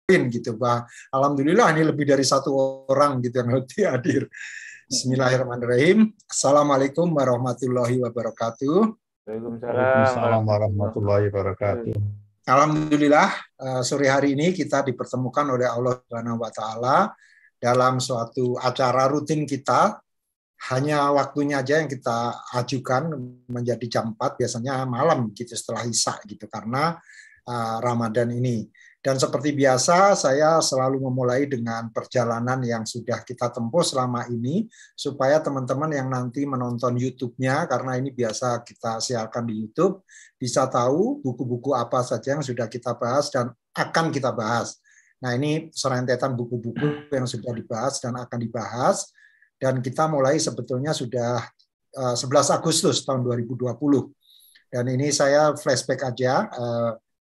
gitu, Bah. Alhamdulillah ini lebih dari 1 orang gitu yang hadir. Bismillahirrahmanirrahim. Assalamualaikum warahmatullahi wabarakatuh. Waalaikumsalam warahmatullahi wabarakatuh. Alhamdulillah, sore hari ini kita dipertemukan oleh Allah Subhanahu wa Ta'ala dalam suatu acara rutin kita. Hanya waktunya aja yang kita ajukan menjadi jam 4, biasanya malam gitu setelah Isya gitu, karena Ramadan ini. Dan seperti biasa, saya selalu memulai dengan perjalanan yang sudah kita tempuh selama ini, supaya teman-teman yang nanti menonton YouTube-nya, karena ini biasa kita siarkan di YouTube, bisa tahu buku-buku apa saja yang sudah kita bahas dan akan kita bahas. Nah, ini serentetan buku-buku yang sudah dibahas dan akan dibahas, dan kita mulai sebetulnya sudah 11 Agustus tahun 2020. Dan ini saya flashback aja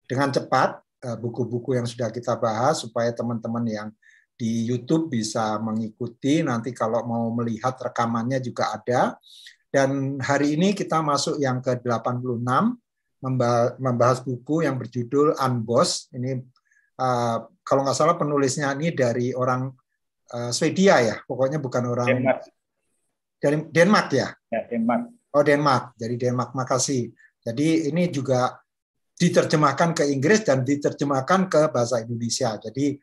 dengan cepat buku-buku yang sudah kita bahas supaya teman-teman yang di YouTube bisa mengikuti. Nanti kalau mau melihat rekamannya juga ada. Dan hari ini kita masuk yang ke-86, membahas buku yang berjudul Unbossed. Ini kalau nggak salah penulisnya ini dari orang Swedia ya, pokoknya bukan orang Denmark. Dari Denmark ya? Ya, Denmark. Oh, Denmark. Dari Denmark, makasih. Jadi ini juga diterjemahkan ke Inggris dan diterjemahkan ke bahasa Indonesia. Jadi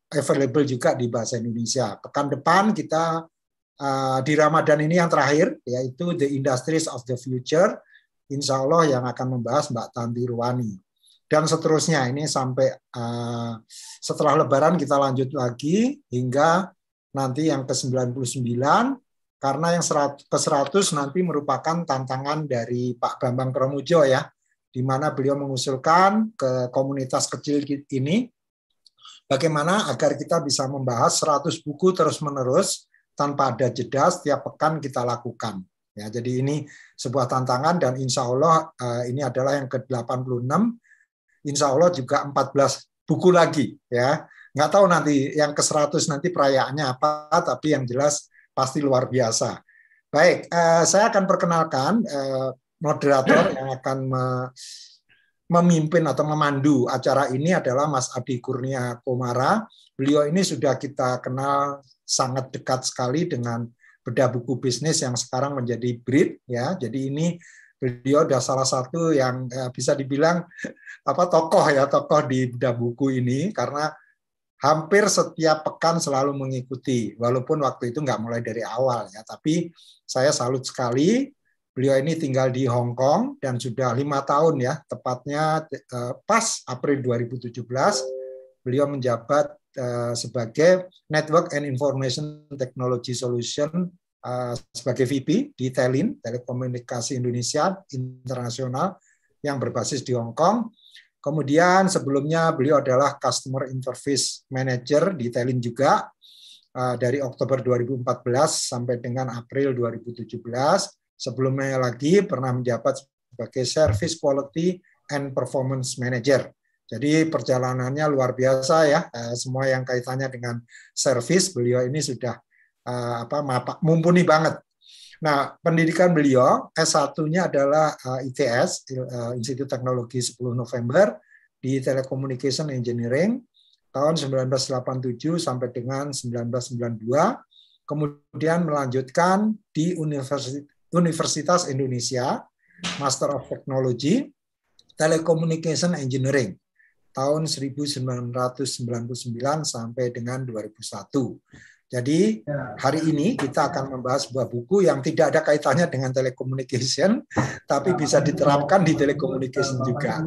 available juga di bahasa Indonesia. Pekan depan kita di Ramadan ini yang terakhir, yaitu The Industries of the Future, insya Allah yang akan membahas Mbak Tanti Ruwani. Dan seterusnya, ini sampai setelah Lebaran kita lanjut lagi hingga nanti yang ke-99, karena yang ke-100 nanti merupakan tantangan dari Pak Bambang Pramujo ya, di mana beliau mengusulkan ke komunitas kecil ini bagaimana agar kita bisa membahas 100 buku terus-menerus tanpa ada jeda setiap pekan kita lakukan. Ya, jadi ini sebuah tantangan dan insya Allah ini adalah yang ke-86. Insya Allah juga 14 buku lagi. Ya, nggak tahu nanti yang ke-100 nanti perayaannya apa, tapi yang jelas pasti luar biasa. Baik, saya akan perkenalkan moderator yang akan memimpin atau memandu acara ini adalah Mas Adi Kurnia Komara. Beliau ini sudah kita kenal sangat dekat sekali dengan bedah buku bisnis yang sekarang menjadi BRID ya. Jadi ini beliau adalah salah satu yang bisa dibilang tokoh di bedah buku ini, karena hampir setiap pekan selalu mengikuti, walaupun waktu itu nggak mulai dari awal ya. Tapi saya salut sekali. Beliau ini tinggal di Hong Kong dan sudah 5 tahun ya, tepatnya pas April 2017, beliau menjabat sebagai Network and Information Technology Solution sebagai VP di Telin, Telekomunikasi Indonesia Internasional yang berbasis di Hong Kong. Kemudian sebelumnya beliau adalah Customer Interface Manager di Telin juga dari Oktober 2014 sampai dengan April 2017. Sebelumnya lagi pernah menjabat sebagai Service Quality and Performance Manager. Jadi perjalanannya luar biasa ya, semua yang kaitannya dengan service beliau ini sudah mumpuni banget. Nah, pendidikan beliau S1-nya adalah ITS, Institut Teknologi 10 November di Telecommunication Engineering tahun 1987 sampai dengan 1992. Kemudian melanjutkan di Universitas Indonesia, Master of Technology, Telecommunication Engineering, tahun 1999 sampai dengan 2001. Jadi hari ini kita akan membahas sebuah buku yang tidak ada kaitannya dengan telecommunication, tapi bisa diterapkan di telecommunication juga.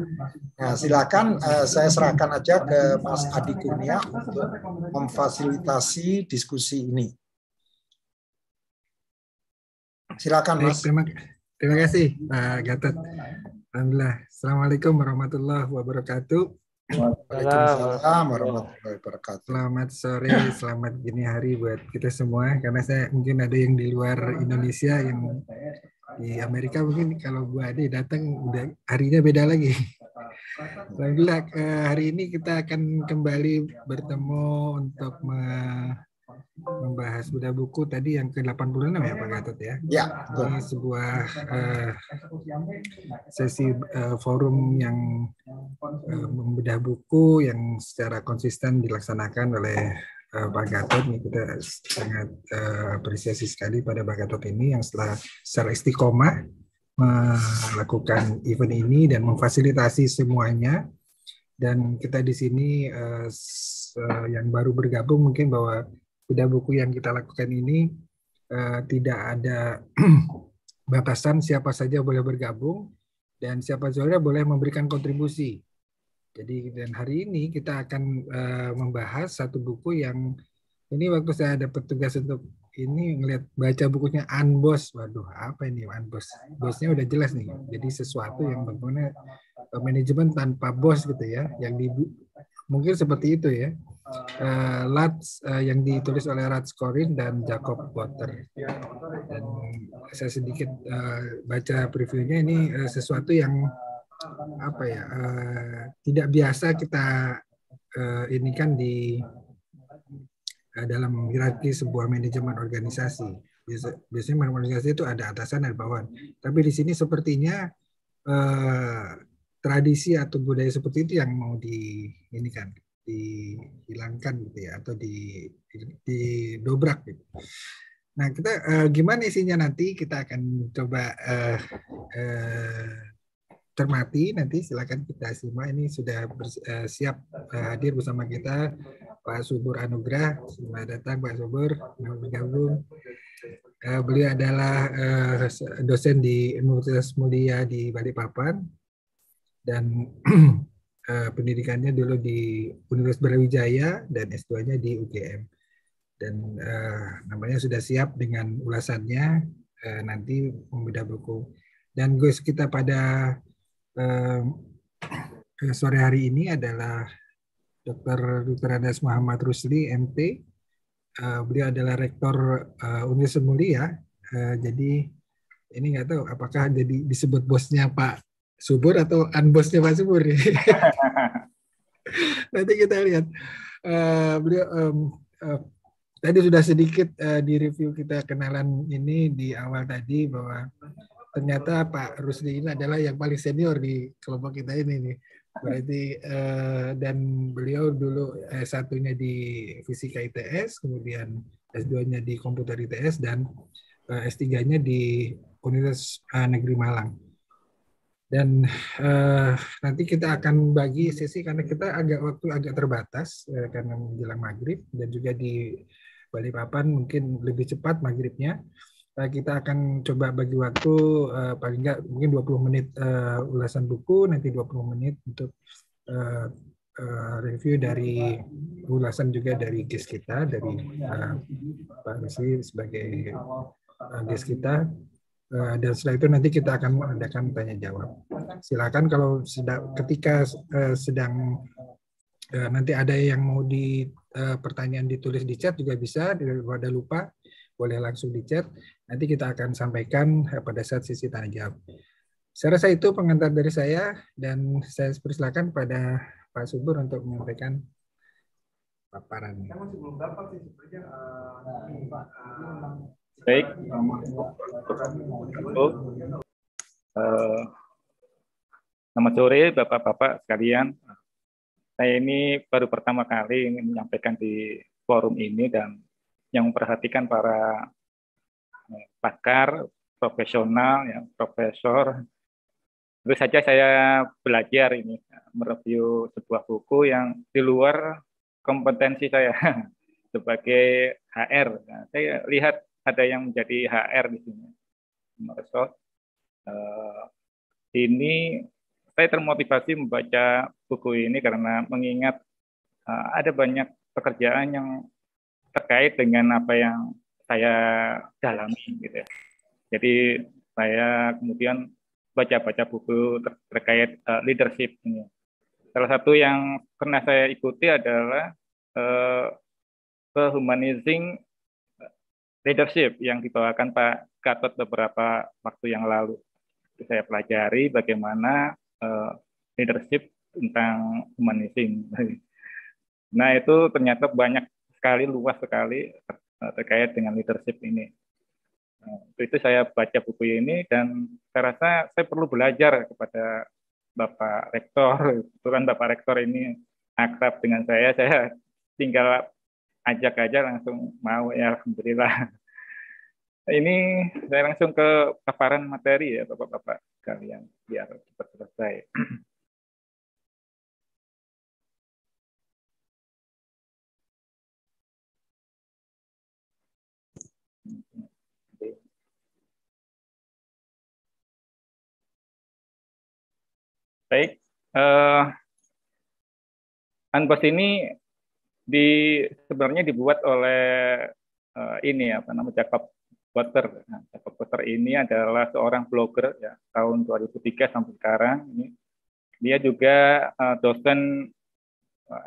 Nah, silakan saya serahkan aja ke Mas Adi Kurnia untuk memfasilitasi diskusi ini. Silakan Mas. Terima kasih Pak Gatot. Alhamdulillah. Assalamualaikum warahmatullahi wabarakatuh. Waalaikumsalam warahmatullahi wabarakatuh. Selamat sore, selamat dini hari buat kita semua. Karena saya mungkin ada yang di luar Indonesia, yang di Amerika mungkin kalau Bu Ade datang udah harinya beda lagi. Alhamdulillah hari ini kita akan kembali bertemu untuk membahas Buddha Buku tadi yang ke-86 ya Pak Gatot ya. Ya, betul. Ini sebuah sesi forum yang membedah buku yang secara konsisten dilaksanakan oleh Pak Gatot. Ini kita sangat apresiasi sekali pada Pak Gatot ini yang secara istiqomah melakukan event ini dan memfasilitasi semuanya. Dan kita di sini yang baru bergabung mungkin bahwa Buddha Buku yang kita lakukan ini tidak ada batasan, siapa saja boleh bergabung dan siapa saja boleh memberikan kontribusi. Jadi dan hari ini kita akan membahas satu buku yang ini waktu saya dapat tugas untuk ini ngelihat baca bukunya Unboss. Waduh, apa ini Unboss? Bosnya udah jelas nih. Jadi sesuatu yang bagaimana manajemen tanpa bos gitu ya. Mungkin seperti itu ya. Yang ditulis oleh Raj Korin dan Jacob Potter. Dan saya sedikit baca previewnya, ini sesuatu yang apa ya, tidak biasa kita ini kan di dalam hierarki sebuah manajemen organisasi. Biasanya organisasi itu ada atasan dan bawahan. Tapi di sini sepertinya tradisi atau budaya seperti itu yang mau dihilangkan gitu ya, atau didobrak gitu. Nah, kita gimana isinya nanti kita akan coba cermati, nanti silakan kita simak. Ini sudah siap hadir bersama kita Pak Subur Anugrah. Selamat datang Pak Subur, selamat bergabung. Beliau adalah dosen di Universitas Mulia di Balikpapan dan pendidikannya dulu di Universitas Brawijaya dan S2-nya di UGM. Dan namanya sudah siap dengan ulasannya nanti membedah buku. Dan guys, kita pada sore hari ini adalah Dr. Andes Muhammad Rusli, MT. Beliau adalah rektor Universitas Mulia. Jadi ini nggak tahu apakah jadi disebut bosnya Pak Subur atau unbosnya Pak Subur. Nanti kita lihat. Beliau tadi sudah sedikit di review kita kenalan ini di awal tadi bahwa ternyata Pak Rusli ini adalah yang paling senior di kelompok kita ini nih. Berarti dan beliau dulu S1-nya di Fisika ITS, kemudian S2-nya di Komputer ITS dan S3-nya di Universitas Negeri Malang. Dan nanti kita akan bagi sesi karena kita waktu agak terbatas karena menjelang maghrib dan juga di Balikpapan mungkin lebih cepat maghribnya. Kita akan coba bagi waktu paling nggak mungkin 20 menit ulasan buku, nanti 20 menit untuk review dari ulasan juga dari guest kita, dari Pak Rusli sebagai guest kita. Dan setelah itu nanti kita akan mengadakan tanya jawab. Silakan kalau ketika sedang nanti ada yang mau pertanyaan ditulis di chat juga bisa, kalau ada lupa boleh langsung di chat. Nanti kita akan sampaikan pada saat sesi tanya jawab. Saya rasa itu pengantar dari saya dan saya persilakan pada Pak Subur untuk menyampaikan paparan. Baik. Selamat sore Bapak-Bapak sekalian. Saya ini baru pertama kali ingin menyampaikan di forum ini dan yang memperhatikan para pakar, profesional, ya, profesor. Tentu saja saya belajar ini mereview sebuah buku yang di luar kompetensi saya sebagai HR. Nah, saya lihat ada yang menjadi HR di sini. Ini saya termotivasi membaca buku ini karena mengingat ada banyak pekerjaan yang terkait dengan apa yang saya dalami gitu ya. Jadi saya kemudian baca-baca buku terkait leadership ini. Salah satu yang pernah saya ikuti adalah Humanizing Leadership yang dibawakan Pak Gatot beberapa waktu yang lalu. Saya pelajari bagaimana leadership tentang humanizing. Nah itu ternyata banyak sekali, luas sekali terkait dengan leadership ini. Itu saya baca buku ini dan saya rasa saya perlu belajar kepada Bapak Rektor. Kebetulan Bapak Rektor ini akrab dengan saya tinggal ajak aja langsung mau, ya alhamdulillah. Ini saya langsung ke paparan materi ya Bapak-Bapak sekalian biar cepat selesai. Baik, Unbox ini sebenarnya dibuat oleh ini apa namanya Jacob Potter. Nah, Jacob Potter ini adalah seorang blogger ya tahun 2003 sampai sekarang. Dia juga dosen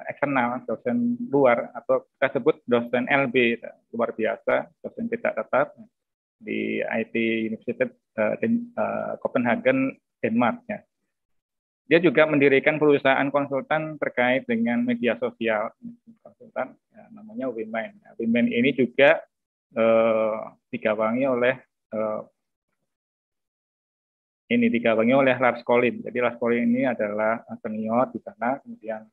eksternal, dosen luar atau kita sebut dosen LB, luar biasa, dosen tidak tetap di IT University Copenhagen, Denmark. Ya. Dia juga mendirikan perusahaan konsultan terkait dengan media sosial, konsultan ya, namanya Women. Women ini juga digawangi oleh Lars Collin. Jadi Lars Collin ini adalah senior di sana, kemudian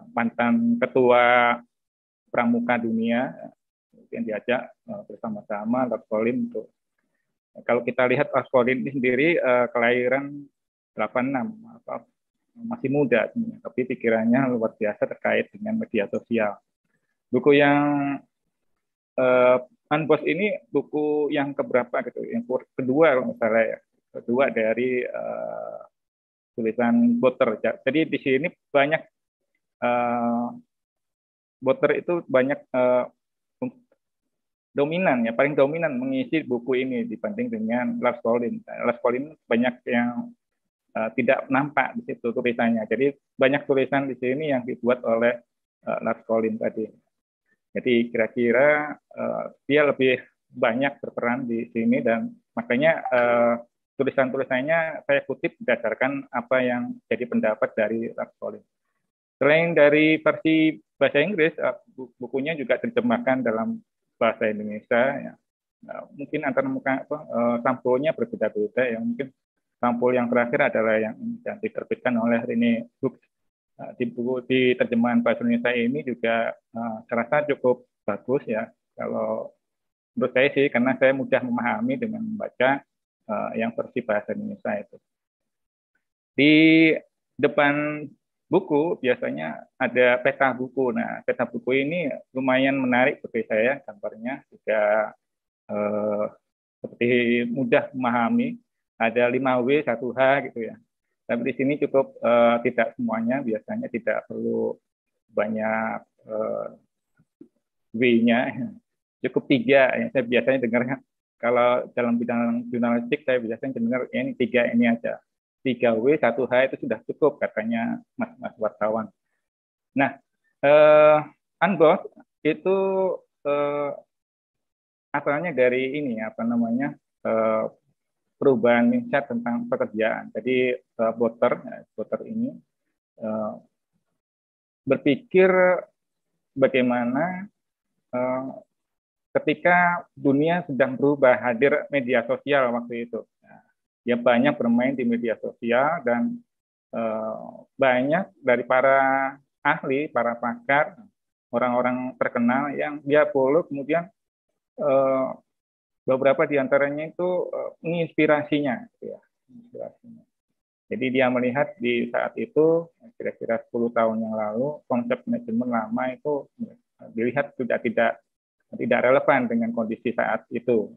mantan ketua Pramuka Dunia, yang diajak bersama-sama Lars Collin untuk. Kalau kita lihat Lars Collin ini sendiri kelahiran 86, masih muda, tapi pikirannya luar biasa terkait dengan media sosial. Buku yang Unbox ini buku yang keberapa gitu, yang kedua kalau misalnya ya, kedua dari tulisan Potter. Jadi di sini banyak Potter itu banyak dominan ya, paling dominan mengisi buku ini dibanding dengan Lars Collin. Lars Collin banyak yang tidak nampak di situ tulisannya. Jadi banyak tulisan di sini yang dibuat oleh Lars Collin tadi. Jadi kira-kira dia lebih banyak berperan di sini dan makanya tulisan-tulisannya saya kutip berdasarkan apa yang jadi pendapat dari Lars Collin. Selain dari versi bahasa Inggris, bukunya juga diterjemahkan dalam bahasa Indonesia. Ya. Mungkin antara sampulnya berbeda-beda. Ya. Mungkin sampul yang terakhir adalah yang diterbitkan oleh Rini Books. Di buku di terjemahan bahasa Indonesia ini juga saya rasa cukup bagus ya. Kalau menurut saya sih, karena saya mudah memahami dengan membaca yang versi bahasa Indonesia itu. Di depan buku biasanya ada peta buku. Nah, peta buku ini lumayan menarik bagi saya, gambarnya juga seperti mudah memahami. Ada 5W, 1H gitu ya. Tapi di sini cukup tidak semuanya, biasanya tidak perlu banyak W-nya. Cukup 3. Yang saya biasanya dengar kalau dalam bidang jurnalistik saya biasanya dengar ya, ini 3 ini aja. 3W, 1H itu sudah cukup katanya mas wartawan. Nah, Unbox itu asalnya dari ini apa namanya? Perubahan mindset tentang pekerjaan. Jadi Potter ini berpikir bagaimana ketika dunia sedang berubah, hadir media sosial waktu itu. Dia banyak bermain di media sosial dan banyak dari para ahli, para pakar, orang-orang terkenal yang dia follow, kemudian beberapa di antaranya itu menginspirasinya, gitu ya. Jadi dia melihat di saat itu, kira-kira 10 tahun yang lalu, konsep manajemen lama itu dilihat sudah tidak relevan dengan kondisi saat itu.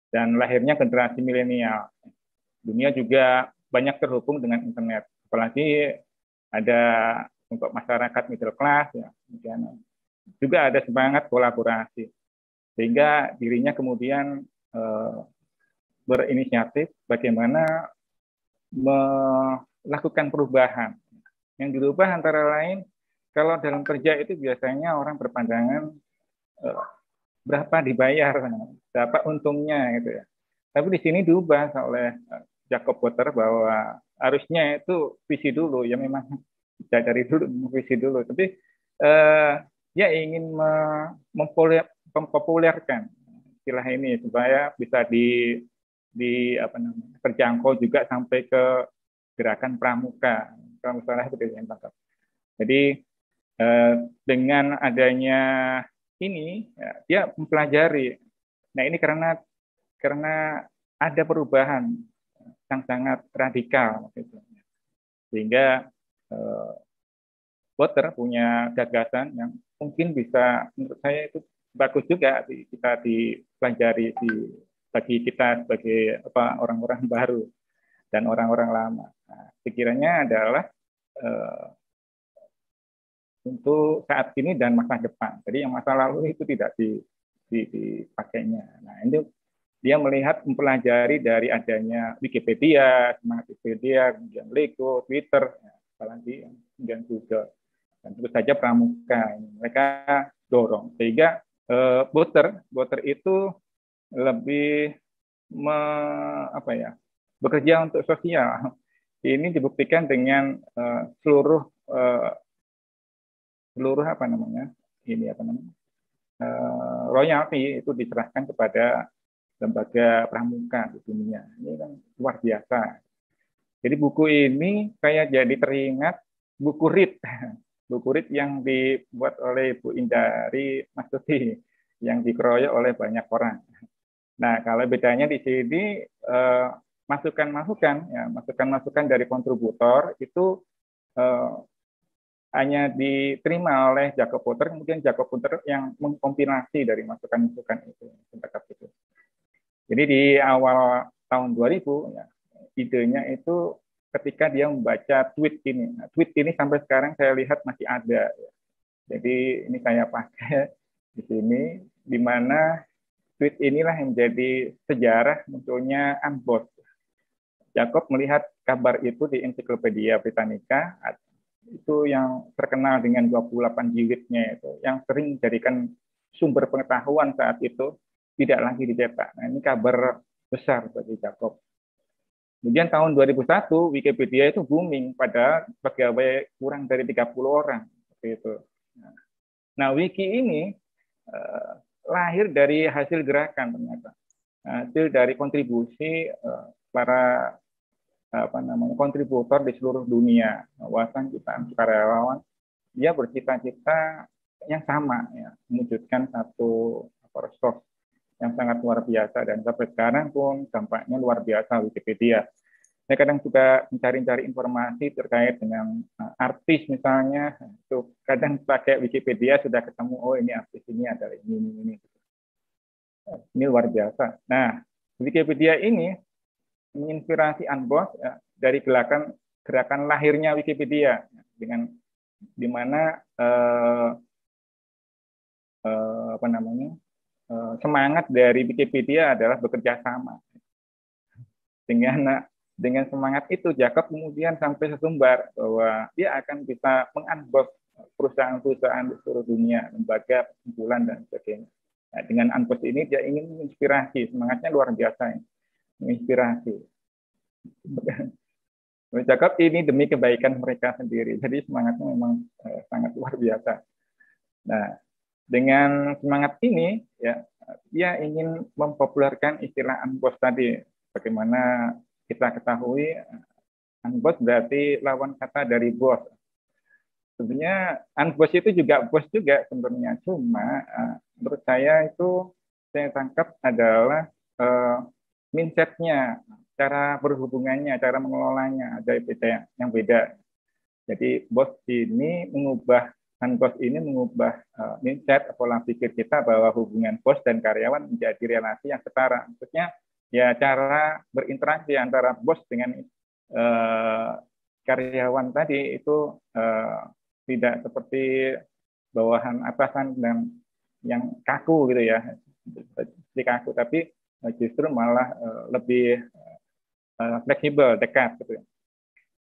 Dan lahirnya generasi milenial. Dunia juga banyak terhubung dengan internet. Apalagi ada untuk masyarakat middle class, ya. Kemudian juga ada semangat kolaborasi. Sehingga dirinya kemudian berinisiatif bagaimana melakukan perubahan. Yang dirubah antara lain, kalau dalam kerja itu biasanya orang berpandangan berapa dibayar, berapa untungnya gitu ya. Tapi di sini diubah oleh Jacob Potter bahwa harusnya itu visi dulu, ya memang dari dulu visi dulu. Tapi dia ingin mempopulerkan istilah ini supaya bisa apa namanya, terjangkau juga sampai ke gerakan pramuka. Kalau misalnya seperti yang tangkap. Jadi dengan adanya ini, ya, dia mempelajari. Nah ini karena ada perubahan yang sangat radikal, gitu. Sehingga Butler punya gagasan yang mungkin bisa, menurut saya itu bagus juga kita dipelajari bagi kita sebagai orang-orang baru dan orang-orang lama. Nah, pikirannya adalah untuk saat ini dan masa depan. Jadi yang masa lalu itu tidak dipakainya. Nah, ini dia mempelajari dari adanya Wikipedia, semangat Wikipedia, kemudian Lego, Twitter, apalagi kemudian Google, dan tentu saja pramuka. Mereka dorong sehingga Butler itu lebih bekerja untuk sosial. Ini dibuktikan dengan seluruh royalti itu diserahkan kepada lembaga pramuka di dunia. Ini kan luar biasa. Jadi buku ini saya jadi teringat buku RIT. Buku RIT yang dibuat oleh Bu Indari Mastuti, yang dikeroyok oleh banyak orang. Nah, kalau bedanya di sini masukan-masukan dari kontributor itu hanya diterima oleh Jacob Butler, kemudian Jacob Butler yang mengkompilasi dari masukan-masukan itu. Jadi di awal tahun 2000, ya, idenya itu ketika dia membaca tweet ini. Nah, tweet ini sampai sekarang saya lihat masih ada. Ya. Jadi ini saya pakai di sini, di mana tweet inilah yang menjadi sejarah munculnya UNBOSS. Jacob melihat kabar itu di Ensiklopedia Britannica, itu yang terkenal dengan 28 jilidnya itu, yang sering dijadikan sumber pengetahuan saat itu, tidak lagi dicetak. Nah, ini kabar besar bagi Jacob. Kemudian tahun 2001, Wikipedia itu booming pada pegawai kurang dari 30 orang. Seperti itu. Nah, Wiki ini lahir dari hasil gerakan ternyata. Hasil dari kontribusi para kontributor di seluruh dunia. Wawasan jutaan sukarelawan, dia bercita-cita yang sama, ya, mewujudkan satu resource yang sangat luar biasa, dan sampai sekarang pun dampaknya luar biasa Wikipedia. Saya kadang juga mencari-cari informasi terkait dengan artis misalnya, itu kadang pakai Wikipedia sudah ketemu, oh ini artis ini adalah ini. Ini luar biasa. Nah, Wikipedia ini menginspirasi UNBOSS, ya, dari gerakan lahirnya Wikipedia, dengan di mana semangat dari Wikipedia adalah bekerja sama. Dengan semangat itu, Jacob kemudian sampai sesumbar bahwa dia akan bisa meng-unbox perusahaan-perusahaan di seluruh dunia, lembaga, perkumpulan, dan sebagainya. Nah, dengan unbox ini dia ingin menginspirasi, semangatnya luar biasa, menginspirasi. Jacob ini demi kebaikan mereka sendiri, jadi semangatnya memang sangat luar biasa. Nah, dengan semangat ini, ya, dia ingin mempopulerkan istilah UNBOSS tadi. Bagaimana kita ketahui, UNBOSS berarti lawan kata dari bos. Sebenarnya UNBOSS itu juga bos juga sebenarnya. Cuma menurut saya itu saya tangkap adalah mindset-nya, cara berhubungannya, cara mengelolanya ada yang beda. Jadi UNBOSS ini mengubah mindset, pola pikir kita bahwa hubungan bos dan karyawan menjadi relasi yang setara. Maksudnya ya cara berinteraksi antara bos dengan karyawan tadi itu tidak seperti bawahan atasan dan yang kaku gitu ya, seperti kaku, tapi justru malah lebih fleksibel, dekat gitu ya.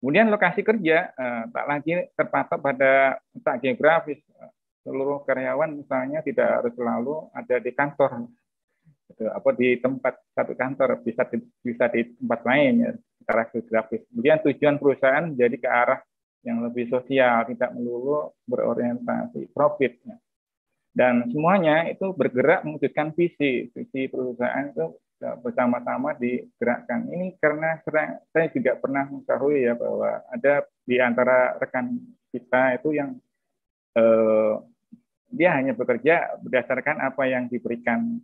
Kemudian lokasi kerja tak lagi terpatok pada letak geografis. Seluruh karyawan misalnya tidak harus selalu ada di kantor, gitu, apa di tempat satu kantor, bisa di tempat lain ya, secara geografis. Kemudian tujuan perusahaan jadi ke arah yang lebih sosial, tidak melulu berorientasi profit. Ya. Dan semuanya itu bergerak mewujudkan visi perusahaan itu bersama-sama digerakkan. Ini karena saya juga pernah mengetahui ya bahwa ada di antara rekan kita itu yang dia hanya bekerja berdasarkan apa yang diberikan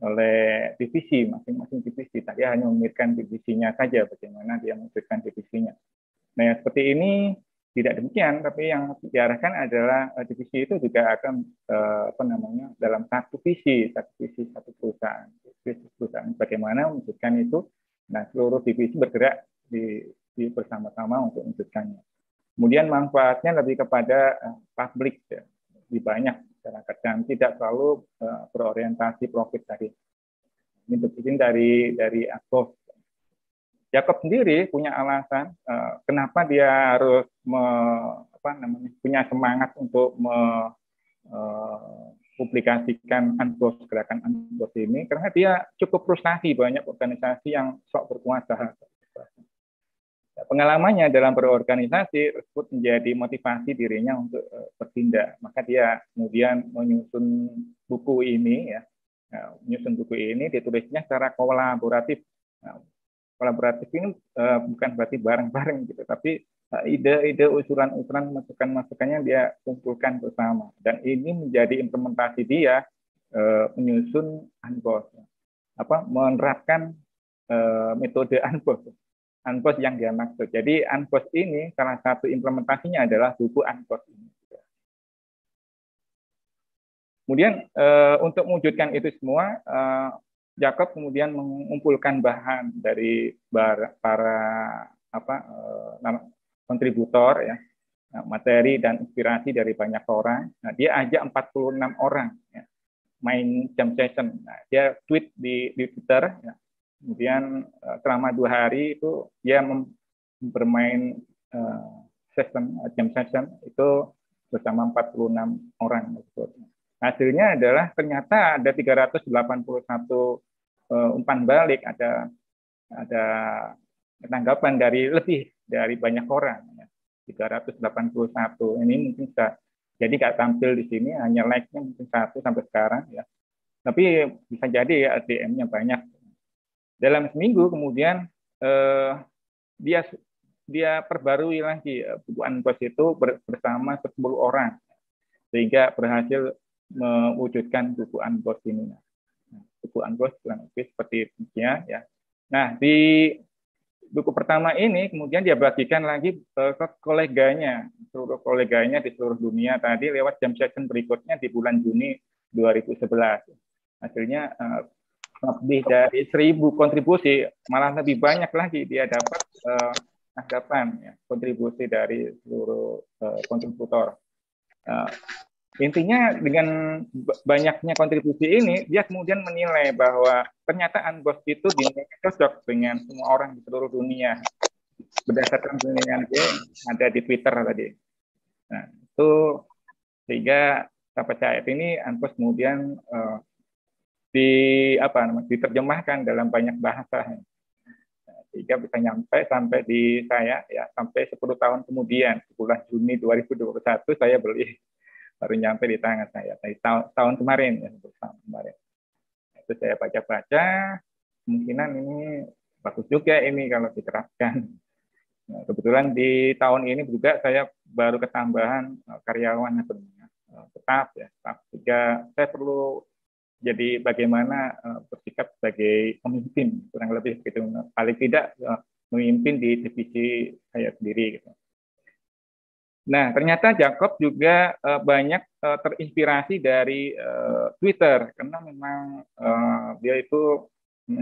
oleh divisi, masing-masing divisi. Dia hanya memikirkan divisinya saja, bagaimana dia mewujudkan divisinya. Nah, seperti ini tidak demikian, tapi yang diarahkan adalah divisi itu juga akan dalam satu visi satu perusahaan, bagaimana mewujudkan itu. Nah, seluruh divisi bergerak di bersama-sama untuk mewujudkannya. Kemudian manfaatnya lebih kepada publik, ya, lebih banyak masyarakat dan tidak selalu berorientasi profit tadi. Ini begini dari Akos. Jacob sendiri punya alasan kenapa dia harus punya semangat untuk publikasikan Unboss, gerakan Unboss ini, karena dia cukup frustasi banyak organisasi yang sok berkuasa. Pengalamannya dalam berorganisasi tersebut menjadi motivasi dirinya untuk bertindak. Maka dia kemudian menyusun buku ini, ya, menyusun buku ini ditulisnya secara kolaboratif. Kolaboratif ini bukan berarti bareng-bareng gitu, tapi ide-ide, usulan-usulan, masukan-masukannya dia kumpulkan bersama, dan ini menjadi implementasi dia menyusun Unboss, menerapkan metode Unboss yang dia maksud. Jadi Unboss ini salah satu implementasinya adalah buku Unboss ini. Kemudian untuk mewujudkan itu semua, Jacob kemudian mengumpulkan bahan dari para kontributor, ya, materi dan inspirasi dari banyak orang. Nah, dia ajak 46 orang, ya, main jam session. Nah, dia tweet di Twitter, ya. Kemudian selama 2 hari itu dia bermain jam session itu bersama 46 orang. Hasilnya adalah ternyata ada 381 umpan balik, ada tanggapan dari lebih dari banyak orang, ya. 381. Ini mungkin bisa jadi nggak tampil di sini, hanya like-nya mungkin 1 sampai sekarang, ya. Tapi bisa jadi ya DM-nya banyak. Dalam seminggu kemudian dia perbarui lagi buku Unboss itu bersama 10 orang, sehingga berhasil mewujudkan buku Unboss ini. Buku Unboss kurang lebih seperti itu, ya. Nah, di buku pertama ini kemudian dia bagikan lagi ke koleganya, seluruh koleganya di seluruh dunia tadi lewat jam session berikutnya di bulan Juni 2011. Hasilnya lebih dari 1.000 kontribusi, malah lebih banyak lagi dia dapat tanggapan, ya, kontribusi dari seluruh kontributor. Intinya dengan banyaknya kontribusi ini, dia kemudian menilai bahwa ternyata Unboss itu dinilai cocok dengan semua orang di seluruh dunia berdasarkan penilaian dia ada di Twitter tadi. Nah, itu sehingga sampai saat ini Unboss kemudian diterjemahkan dalam banyak bahasa, sehingga bisa sampai di saya, ya, sampai 10 tahun kemudian bulan Juni 2021 saya beli, baru nyampe di tangan saya dari tahun kemarin, ya, tahun kemarin. Itu saya baca-baca, kemungkinan ini bagus juga ini kalau diterapkan. Nah, kebetulan di tahun ini juga saya baru ketambahan karyawan tetap, ya, sehingga saya perlu jadi bagaimana bersikap sebagai pemimpin, kurang lebih gitu, paling tidak memimpin di divisi saya sendiri gitu. Nah, ternyata Jacob juga banyak terinspirasi dari Twitter, karena memang dia itu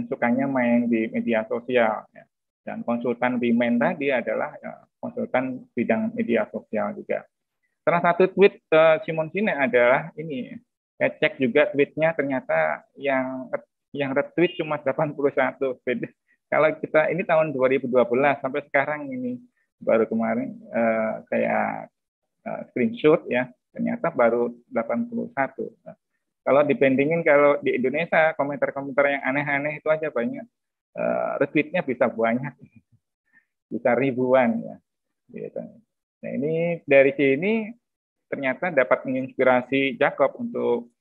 sukanya main di media sosial, ya. Dan konsultan Women tadi adalah konsultan bidang media sosial juga. Salah satu tweet Simon Sinek adalah ini. Saya cek juga tweetnya, ternyata yang retweet cuma 81. Kalau kita ini tahun 2012 sampai sekarang ini baru kemarin saya screenshot, ya, ternyata baru 81. Nah, kalau dibandingin kalau di Indonesia komentar-komentar yang aneh-aneh itu aja banyak, retweetnya bisa banyak, bisa ribuan, ya. Gitu. Nah, ini dari sini ternyata dapat menginspirasi Jacob untuk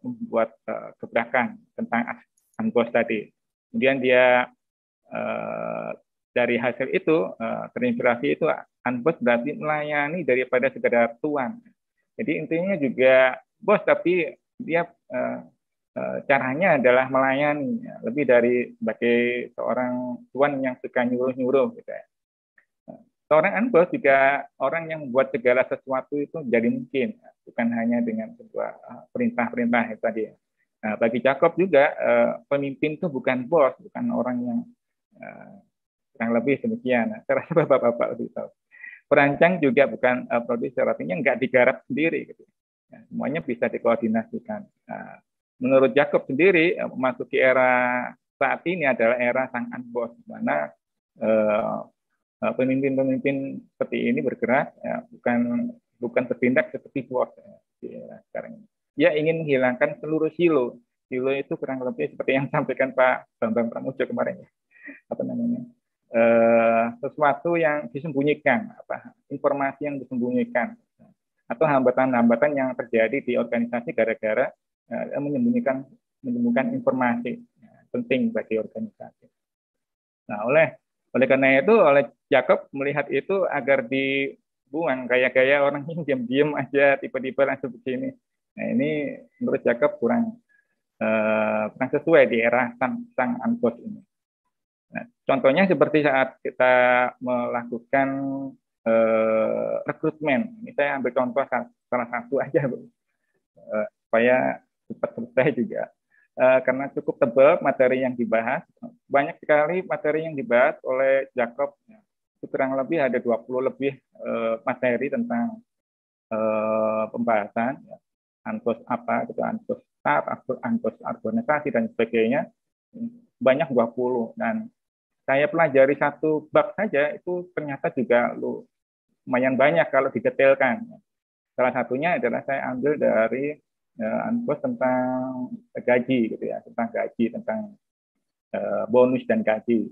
membuat gebrakan tentang UNBOSS tadi. Kemudian dia dari hasil itu terinspirasi itu UNBOSS berarti melayani daripada sekedar tuan. Jadi intinya juga bos, tapi dia caranya adalah melayani, lebih dari sebagai seorang tuan yang suka nyuruh-nyuruh gitu ya. Seorang UNBOSS juga orang yang membuat segala sesuatu itu jadi mungkin, bukan hanya dengan sebuah perintah-perintah itu tadi. Nah, bagi Jacob juga pemimpin itu bukan bos, bukan orang yang kurang lebih demikian. Nah, saya rasa bapak-bapak lebih tahu. Perancang juga bukan produser, artinya nggak digarap sendiri. Gitu. Nah, semuanya bisa dikoordinasikan. Nah, menurut Jacob sendiri, memasuki era saat ini adalah era sang UNBOSS, di mana pemimpin-pemimpin seperti ini bergerak, ya, bukan bertindak seperti bos di era sekarang ini. Dia ingin menghilangkan seluruh silo. Silo itu kurang lebih seperti yang disampaikan Pak Bambang Pramujo kemarin, ya. Apa namanya? Sesuatu yang disembunyikan, informasi yang disembunyikan, atau hambatan-hambatan yang terjadi di organisasi gara-gara menyembunyikan informasi penting bagi organisasi. Nah, oleh karena itu, oleh Jacob melihat itu agar dibuang, kayak orang yang diam-diam aja tiba-tiba langsung begini. Nah, ini menurut Jacob kurang sesuai di era sang UNBOSS ini. Nah, contohnya seperti saat kita melakukan rekrutmen. Ini saya ambil contoh salah satu aja, supaya cepat selesai juga. Karena cukup tebal materi yang dibahas, banyak sekali materi yang dibahas oleh Jacob. Itu kurang lebih ada 20 lebih materi tentang pembahasan, ya. UNBOSS apa, gitu, UNBOSS staff, UNBOSS organisasi, dan sebagainya. Banyak 20. Dan saya pelajari satu bab saja, itu ternyata juga lumayan banyak kalau didetailkan. Salah satunya adalah saya ambil dari UNBOSS tentang gaji, gitu ya, tentang gaji, tentang bonus dan gaji.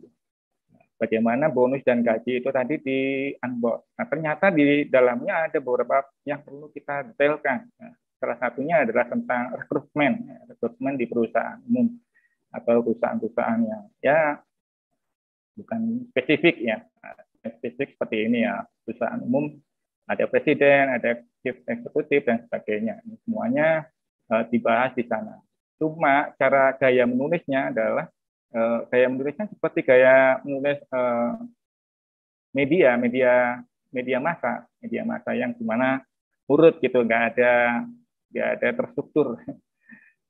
Bagaimana bonus dan gaji itu tadi di UNBOSS. Nah, ternyata di dalamnya ada beberapa yang perlu kita detailkan. Nah, salah satunya adalah tentang rekrutmen di perusahaan umum atau perusahaan-perusahaan yang ya bukan spesifik ya, spesifik seperti ini ya, perusahaan umum ada presiden, ada chief eksekutif dan sebagainya. Semuanya dibahas di sana. Cuma cara gaya menulisnya adalah gaya menulisnya seperti gaya menulis media massa yang gimana urut gitu, nggak ada terstruktur.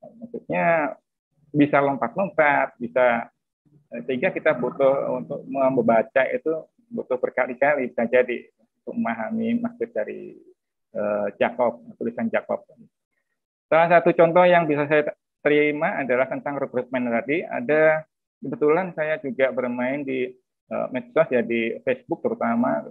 Maksudnya bisa lompat-lompat, bisa, sehingga kita butuh untuk membaca itu butuh berkali-kali bisa jadi untuk memahami maksud dari Jacob, tulisan Jacob. Salah satu contoh yang bisa saya terima adalah tentang rekrutmen tadi. Ada kebetulan saya juga bermain di medsos ya, di Facebook terutama.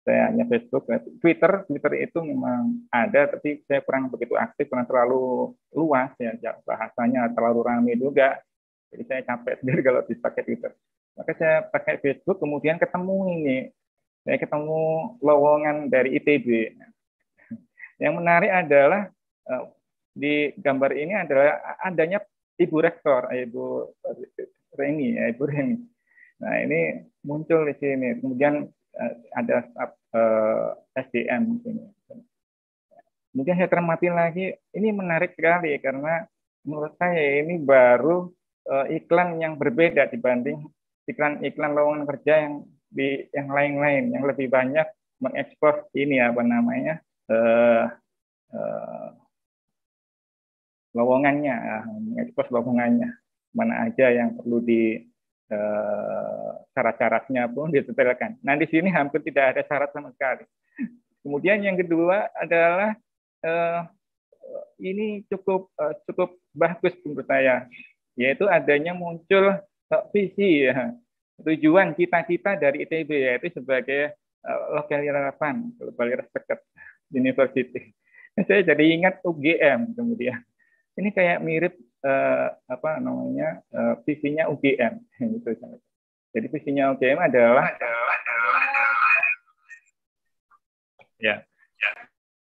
Saya hanya Facebook, Twitter itu memang ada, tapi saya kurang begitu aktif karena terlalu luas ya, bahasanya terlalu ramai juga. Jadi saya capek sendiri kalau dipakai Twitter. Maka saya pakai Facebook, kemudian saya ketemu lowongan dari ITB. Yang menarik adalah di gambar ini adalah adanya Ibu Rektor, Ibu Reni. Nah, ini muncul di sini. Kemudian ada SDM di sini. Kemudian saya cermati lagi, ini menarik sekali karena menurut saya ini baru iklan yang berbeda dibanding iklan lowongan kerja yang lain-lain, yang lebih banyak mengekspos ini apa namanya lowongannya, mengekspos lowongannya, mana aja yang perlu di syarat-syaratnya pun didetailkan. Nah, di sini hampir tidak ada syarat sama sekali. Kemudian yang kedua adalah ini cukup bagus menurut saya, yaitu adanya muncul visi, ya, tujuan cita-cita dari ITB, yaitu sebagai locally relevant, globally respected university. Saya jadi ingat UGM kemudian. Ini kayak mirip visinya UGM gitu. Jadi visinya UGM adalah ya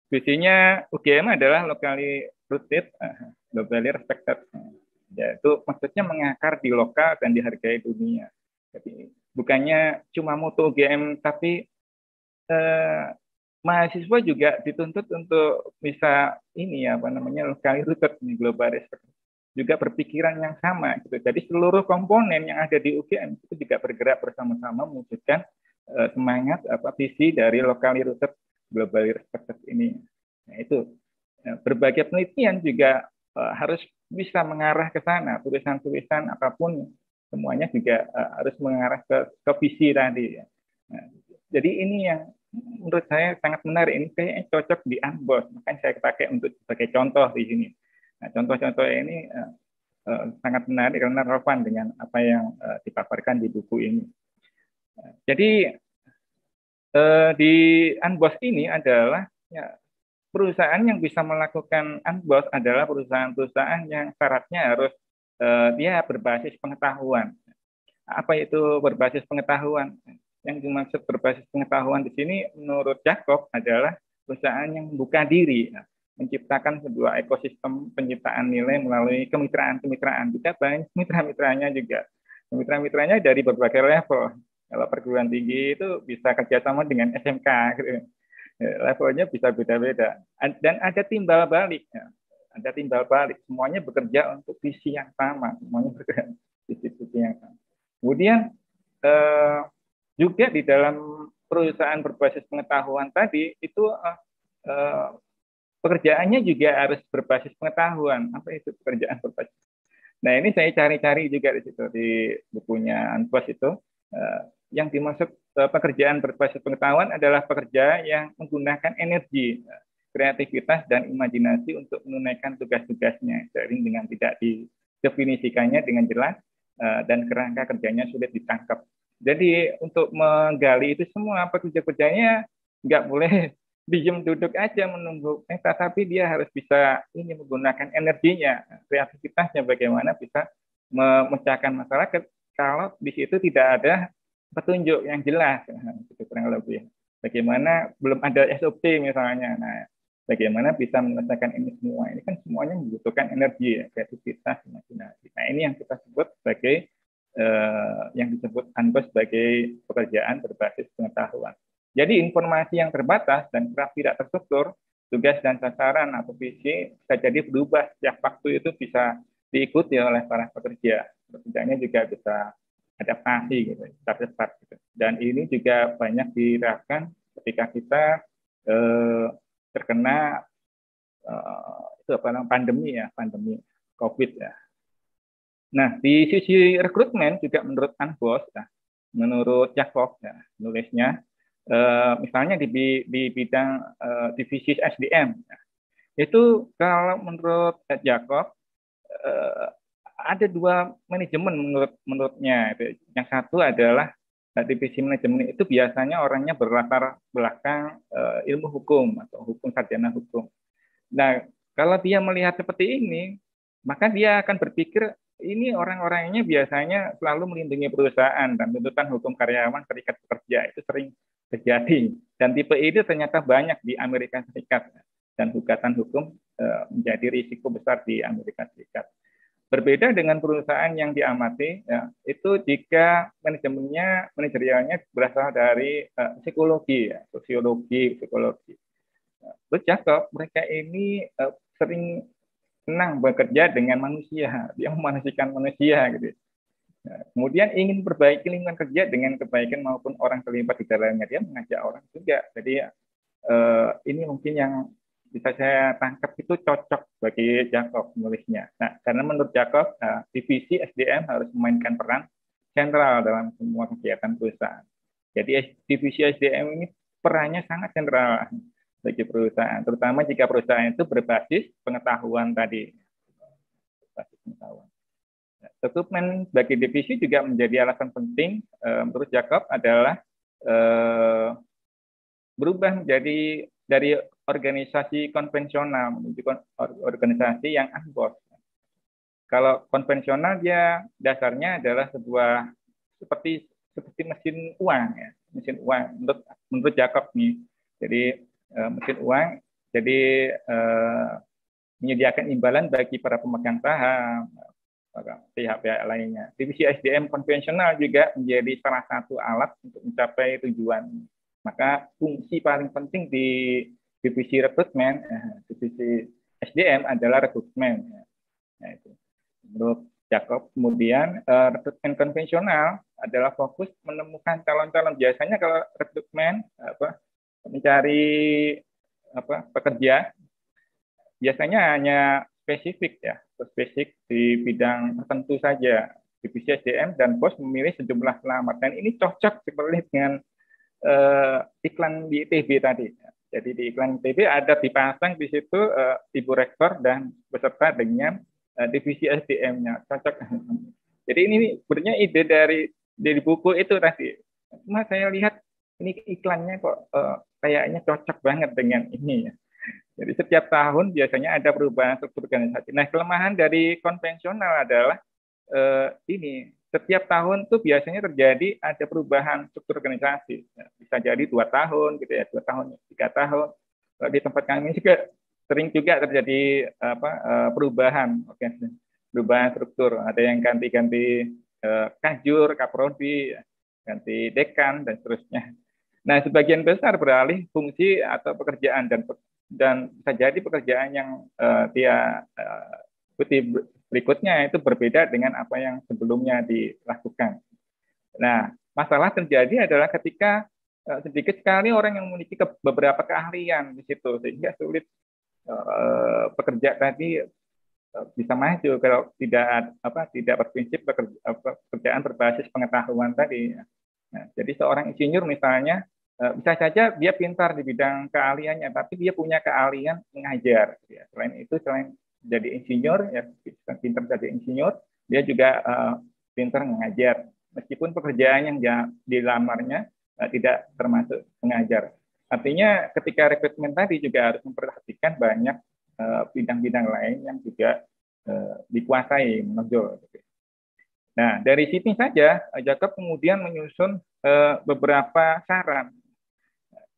visinya UGM adalah locally rooted, globally respected. Yaitu maksudnya mengakar di lokal dan dihargai dunia. Jadi bukannya cuma mutu UGM, tapi mahasiswa juga dituntut untuk bisa ini apa namanya locally rooted, global respected, juga berpikiran yang sama gitu. Jadi seluruh komponen yang ada di UGM itu juga bergerak bersama-sama mewujudkan semangat visi dari locally rooted, globally respected ini. Nah, itu berbagai penelitian juga harus bisa mengarah ke sana, tulisan-tulisan apapun semuanya juga harus mengarah ke visi tadi. Nah, jadi ini yang menurut saya sangat menarik, ini kayaknya cocok di Unboss, makanya saya pakai untuk sebagai contoh di sini. Nah, contoh-contoh ini sangat menarik karena relevan dengan apa yang dipaparkan di buku ini. Jadi di Unboss ini adalah ya, perusahaan yang bisa melakukan Unboss adalah perusahaan-perusahaan yang syaratnya harus dia berbasis pengetahuan. Apa itu berbasis pengetahuan? Yang dimaksud berbasis pengetahuan di sini menurut Jacob adalah perusahaan yang membuka diri, menciptakan sebuah ekosistem penciptaan nilai melalui kemitraan-kemitraan. Kita banyak mitra-mitranya juga. Mitra-mitranya dari berbagai level. Kalau perguruan tinggi itu bisa kerjasama dengan SMK, gitu. Levelnya bisa beda-beda. Dan ada timbal balik. Ada timbal balik. Semuanya bekerja untuk visi yang sama. Semuanya bekerja visi yang sama. Kemudian juga di dalam perusahaan berbasis pengetahuan tadi itu pekerjaannya juga harus berbasis pengetahuan. Apa itu pekerjaan berbasis? Nah, ini saya cari-cari juga di situ di bukunya Unboss itu. Yang dimaksud pekerjaan berbasis pengetahuan adalah pekerja yang menggunakan energi, kreativitas, dan imajinasi untuk menunaikan tugas-tugasnya, seiring dengan tidak didefinisikannya dengan jelas dan kerangka kerjanya sulit ditangkap. Jadi untuk menggali itu semua pekerja-pekerjanya nggak boleh diem duduk aja menunggu, tapi dia harus bisa ini menggunakan energinya, kreativitasnya bagaimana bisa memecahkan masalah kalau di situ tidak ada petunjuk yang jelas, itu kurang lebih. Bagaimana belum ada SOP misalnya, nah bagaimana bisa menyelesaikan ini semua? Ini kan semuanya membutuhkan energi, kreativitas, imajinasi. Nah ini yang kita sebut sebagai yang disebut Unboss sebagai pekerjaan berbasis pengetahuan. Jadi informasi yang terbatas dan kerap tidak terstruktur, tugas dan sasaran atau visi bisa jadi berubah setiap waktu, itu bisa diikuti oleh para pekerja. Pekerjanya juga bisa adaptasi gitu, cepat gitu. Dan ini juga banyak diterapkan ketika kita terkena itu apa namanya pandemi COVID ya. Nah, di sisi rekrutmen juga menurut Unboss, menurut Jacob ya, nulisnya misalnya di bidang divisi SDM ya, itu kalau menurut Jacob ada dua manajemen menurutnya. Yang satu adalah divisi manajemen itu biasanya orangnya berlatar belakang ilmu hukum atau hukum sarjana hukum. Nah, kalau dia melihat seperti ini, maka dia akan berpikir ini orang-orangnya biasanya selalu melindungi perusahaan dan tuntutan hukum karyawan, serikat pekerja itu sering terjadi. Dan tipe itu ternyata banyak di Amerika Serikat dan gugatan hukum menjadi risiko besar di Amerika Serikat. Berbeda dengan perusahaan yang diamati, ya, itu jika manajerialnya berasal dari psikologi, ya, sosiologi, psikologi. Terus Jacob, mereka ini sering senang bekerja dengan manusia, dia memanusiakan manusia, gitu. Nah, kemudian ingin perbaiki lingkungan kerja dengan kebaikan maupun orang terlibat di dalamnya, dia mengajak orang juga. Jadi ini mungkin yang bisa saya tangkap itu cocok bagi Jacob menulisnya. Nah, karena menurut Jacob, divisi SDM harus memainkan peran sentral dalam semua kegiatan perusahaan. Jadi divisi SDM ini perannya sangat sentral bagi perusahaan, terutama jika perusahaan itu berbasis pengetahuan tadi. Berbasis pengetahuan. Rekrutmen bagi divisi juga menjadi alasan penting menurut Jacob adalah berubah menjadi dari organisasi konvensional menuju organisasi yang Unboss. Kalau konvensional dia dasarnya adalah sebuah seperti mesin uang ya, mesin uang menurut Jacob nih. Jadi mesin uang Jadi menyediakan imbalan bagi para pemegang saham, pihak-pihak lainnya. Divisi SDM konvensional juga menjadi salah satu alat untuk mencapai tujuan. Maka fungsi paling penting di divisi rekrutmen, divisi SDM adalah rekrutmen. Nah, itu. Menurut Jacob, kemudian rekrutmen konvensional adalah fokus menemukan calon-calon. Biasanya kalau rekrutmen mencari pekerja, biasanya hanya spesifik ya, spesifik di bidang tertentu saja. Divisi SDM dan bos memilih sejumlah pelamar, dan ini cocok seperti dengan iklan di ITB tadi. Jadi di iklan ITB ada dipasang di situ Ibu Rektor dan beserta dengan divisi SDM-nya, cocok. Jadi ini sebenarnya ide dari buku itu tadi. Cuma saya lihat ini iklannya kok kayaknya cocok banget dengan ini ya. Jadi setiap tahun biasanya ada perubahan struktur organisasi. Nah, kelemahan dari konvensional adalah ini setiap tahun tuh biasanya terjadi ada perubahan struktur organisasi. Bisa jadi 2 tahun gitu ya, 2 tahun, 3 tahun. Di tempat kami juga sering juga terjadi perubahan, perubahan struktur. Ada yang ganti-ganti kasjur, kaprodi, ganti dekan dan seterusnya. Nah, sebagian besar beralih fungsi atau pekerjaan dan bisa jadi pekerjaan yang dia berikutnya itu berbeda dengan apa yang sebelumnya dilakukan. Nah, masalah terjadi adalah ketika sedikit sekali orang yang memiliki beberapa keahlian di situ, sehingga sulit pekerja tadi bisa maju kalau tidak berprinsip pekerjaan berbasis pengetahuan tadi. Nah, jadi seorang insinyur misalnya bisa saja dia pintar di bidang keahliannya, tapi dia punya keahlian mengajar. Ya. Selain itu, selain jadi insinyur, ya pintar jadi insinyur, dia juga pintar mengajar. Meskipun pekerjaan yang dilamarnya tidak termasuk mengajar. Artinya ketika rekrutmen tadi juga harus memperhatikan banyak bidang-bidang lain yang juga dikuasai, menonjol. Nah, dari sini saja Jacob kemudian menyusun beberapa saran.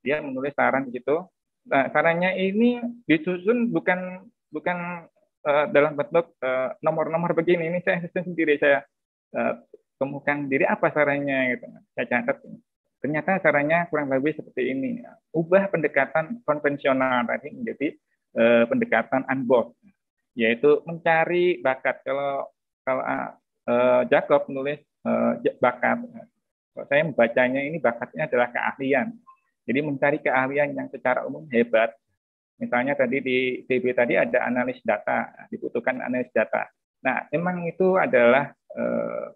Dia menulis saran gitu. Nah, sarannya ini disusun bukan dalam bentuk nomor-nomor begini. Ini saya susun sendiri, saya temukan diri apa sarannya gitu. Saya catat. Ternyata sarannya kurang lebih seperti ini. Ubah pendekatan konvensional tadi menjadi pendekatan unbound, yaitu mencari bakat. Kalau Jacob menulis bakat, saya membacanya ini bakatnya adalah keahlian. Jadi mencari keahlian yang secara umum hebat. Misalnya tadi di TB tadi ada analis data, dibutuhkan analis data. Nah, memang itu adalah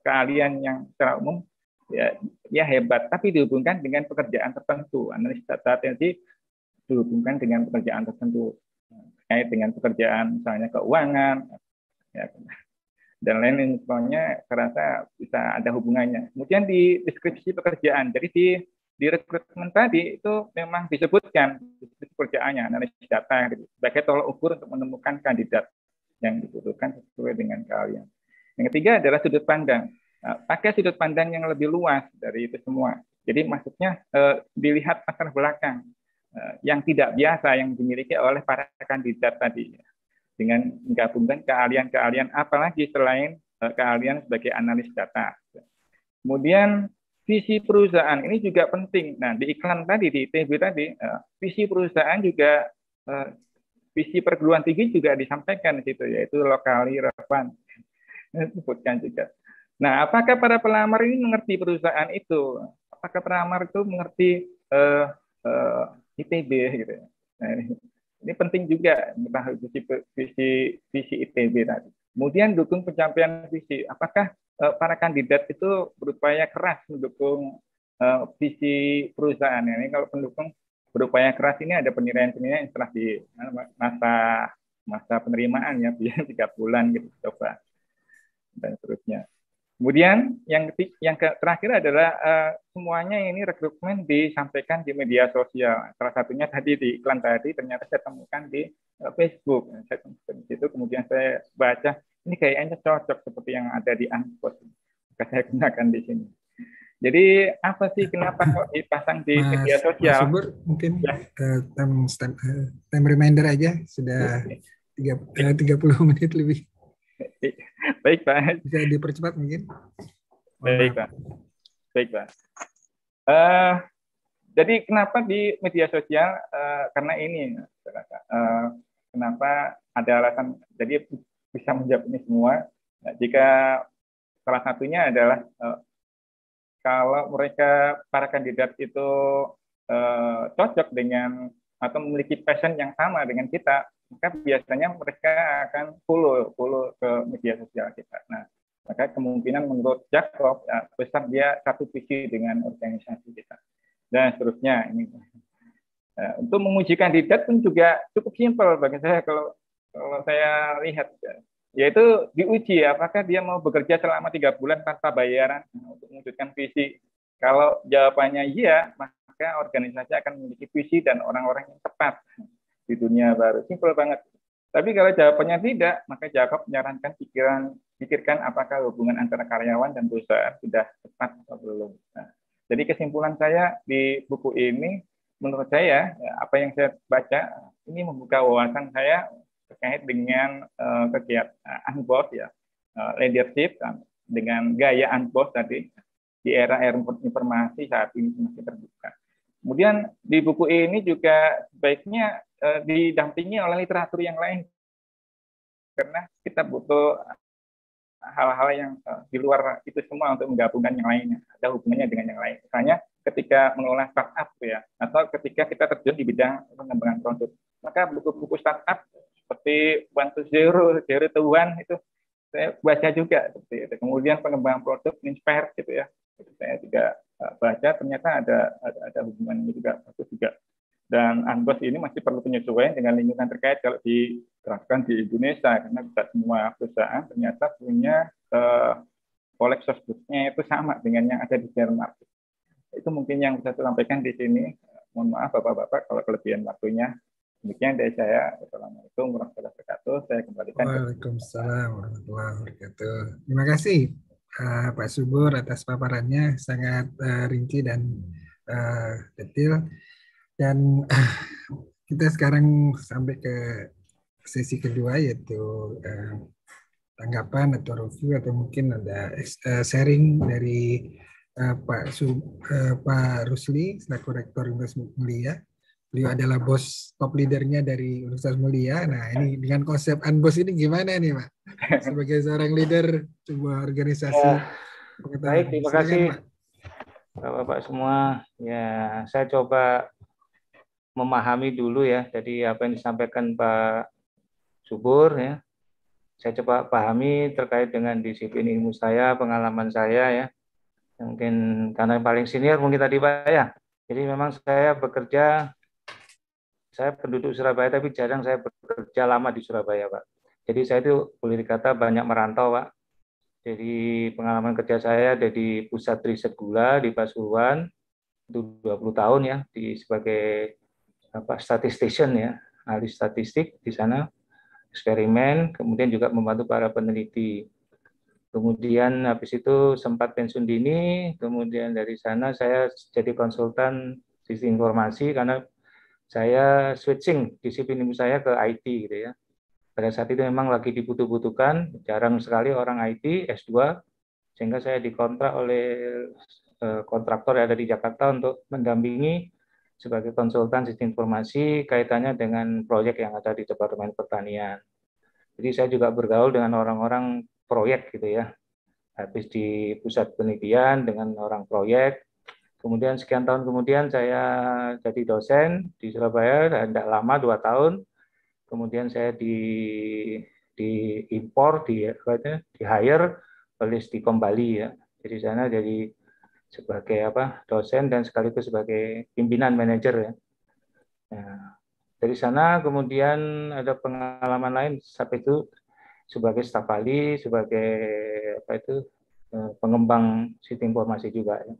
keahlian yang secara umum ya hebat, tapi dihubungkan dengan pekerjaan tertentu. Analis data tadi dihubungkan dengan pekerjaan tertentu, terkait dengan pekerjaan misalnya keuangan, ya, dan lain-lain. Pokoknya saya rasa bisa ada hubungannya. Kemudian di deskripsi pekerjaan, jadi di rekrutmen tadi itu memang disebutkan pekerjaannya analisis data sebagai tolak ukur untuk menemukan kandidat yang dibutuhkan sesuai dengan keahlian. Yang ketiga adalah sudut pandang. Pakai sudut pandang yang lebih luas dari itu semua. Jadi maksudnya dilihat latar belakang yang tidak biasa yang dimiliki oleh para kandidat tadi, dengan menggabungkan keahlian-keahlian apalagi selain keahlian sebagai analis data. Kemudian visi perusahaan ini juga penting. Nah, di iklan tadi, di ITB tadi, visi perusahaan juga, visi perguruan tinggi juga disampaikan di situ, yaitu locally relevant. Disebutkan juga. Nah, apakah para pelamar ini mengerti perusahaan itu? Apakah pelamar itu mengerti ITB gitu? Nah, ini penting juga mengetahui visi ITB tadi. Kemudian dukung pencapaian visi. Apakah para kandidat itu berupaya keras mendukung visi perusahaan? Ini kalau pendukung berupaya keras ini ada penilaian-penilaian setelah di masa penerimaan ya, 3 bulan gitu coba dan seterusnya. Kemudian yang terakhir adalah semuanya ini rekrutmen disampaikan di media sosial. Salah satunya tadi di iklan tadi ternyata saya temukan di Facebook. Saya temukan di situ, kemudian saya baca ini kayaknya cocok seperti yang ada di Unpost. Maka saya gunakan di sini. Jadi apa sih kenapa kok dipasang di media Mas sosial? Subur, mungkin Ya, time reminder aja sudah 30 menit lebih. baik Pak, Bisa dipercepat mungkin. Mohon baik maaf. Pak, baik Pak. Eh, jadi kenapa di media sosial? Karena ini, kenapa ada alasan? Jadi bisa menjawab ini semua. Nah, jika salah satunya adalah kalau mereka para kandidat itu cocok dengan atau memiliki passion yang sama dengan kita, maka biasanya mereka akan follow ke media sosial kita. Nah, maka kemungkinan menurut Jacob besar dia satu visi dengan organisasi kita dan seterusnya. Ini untuk menguji kandidat pun juga cukup simpel bagi saya kalau saya lihat, yaitu diuji apakah dia mau bekerja selama 3 bulan tanpa bayaran untuk mewujudkan visi. Kalau jawabannya iya, maka organisasi akan memiliki visi dan orang-orang yang tepat di dunia baru. Simpel banget. Tapi kalau jawabannya tidak, maka Jacob menyarankan pikirkan apakah hubungan antara karyawan dan perusahaan sudah tepat atau belum. Nah, jadi kesimpulan saya di buku ini, menurut saya apa yang saya baca ini membuka wawasan saya terkait dengan kegiatan unboss ya, leadership dengan gaya unboss tadi di era informasi saat ini masih terbuka. Kemudian di buku ini juga sebaiknya didampingi oleh literatur yang lain karena kita butuh hal-hal yang di luar itu semua untuk menggabungkan yang lainnya, ada hubungannya dengan yang lain. Misalnya ketika mengelola startup ya, atau ketika kita terjun di bidang pengembangan produk, maka buku-buku startup seperti One to Zero, Zero to One itu saya baca juga seperti itu. Kemudian pengembangan produk Inspire gitu ya, itu saya juga baca, ternyata ada hubungannya juga, bagus juga. Dan Unboss ini masih perlu penyesuaian dengan lingkungan terkait kalau diterapkan di Indonesia, karena tidak semua perusahaan ternyata punya kolek sosbudnya itu sama dengan yang ada di Denmark. Itu mungkin yang bisa saya sampaikan di sini. Mohon maaf Bapak-Bapak kalau kelebihan waktunya. Demikian dari saya. Assalamualaikum warahmatullahi wabarakatuh. Saya kembalikan. Waalaikumsalam warahmatullahi wabarakatuh. Terima kasih Pak Subur atas paparannya sangat rinci dan detail. Dan kita sekarang sampai ke sesi kedua, yaitu tanggapan atau review atau mungkin ada sharing dari Pak Rusli selaku Rektor Universitas Mulia. Beliau adalah bos top leadernya dari Universitas Mulia. Nah, ini dengan konsep unboss ini gimana nih, Pak? Sebagai seorang leader sebuah organisasi. Baik, terima kasih Bapak-Bapak semua. Ya, saya coba memahami dulu ya, jadi apa yang disampaikan Pak Subur ya. Saya coba pahami terkait dengan disiplin ilmu saya, pengalaman saya ya. Mungkin karena yang paling senior mungkin tadi Pak ya. Jadi memang saya penduduk Surabaya tapi jarang saya bekerja lama di Surabaya Pak. Jadi saya itu boleh dikata banyak merantau Pak. Jadi pengalaman kerja saya ada di pusat riset gula di Pasuruan itu 20 tahun ya sebagai statistician ya, ahli statistik di sana, eksperimen, kemudian juga membantu para peneliti. Kemudian habis itu sempat pensiun dini, kemudian dari sana saya jadi konsultan sistem informasi karena saya switching disiplin ilmu saya ke IT gitu ya. Pada saat itu memang lagi dibutuh-butuhkan, jarang sekali orang IT S2, sehingga saya dikontrak oleh kontraktor yang ada di Jakarta untuk mendampingi sebagai konsultan sistem informasi kaitannya dengan proyek yang ada di Departemen Pertanian. Jadi saya juga bergaul dengan orang-orang proyek gitu ya. Habis di pusat penelitian dengan orang proyek. Kemudian sekian tahun kemudian saya jadi dosen di Surabaya, tidak lama 2 tahun. Kemudian saya di impor, di hire oleh Stikom Bali ya. Jadi sana jadi sebagai dosen dan sekaligus sebagai pimpinan manajer ya. Nah, dari sana kemudian ada pengalaman lain sampai itu sebagai staf ahli, sebagai pengembang sistem informasi juga ya.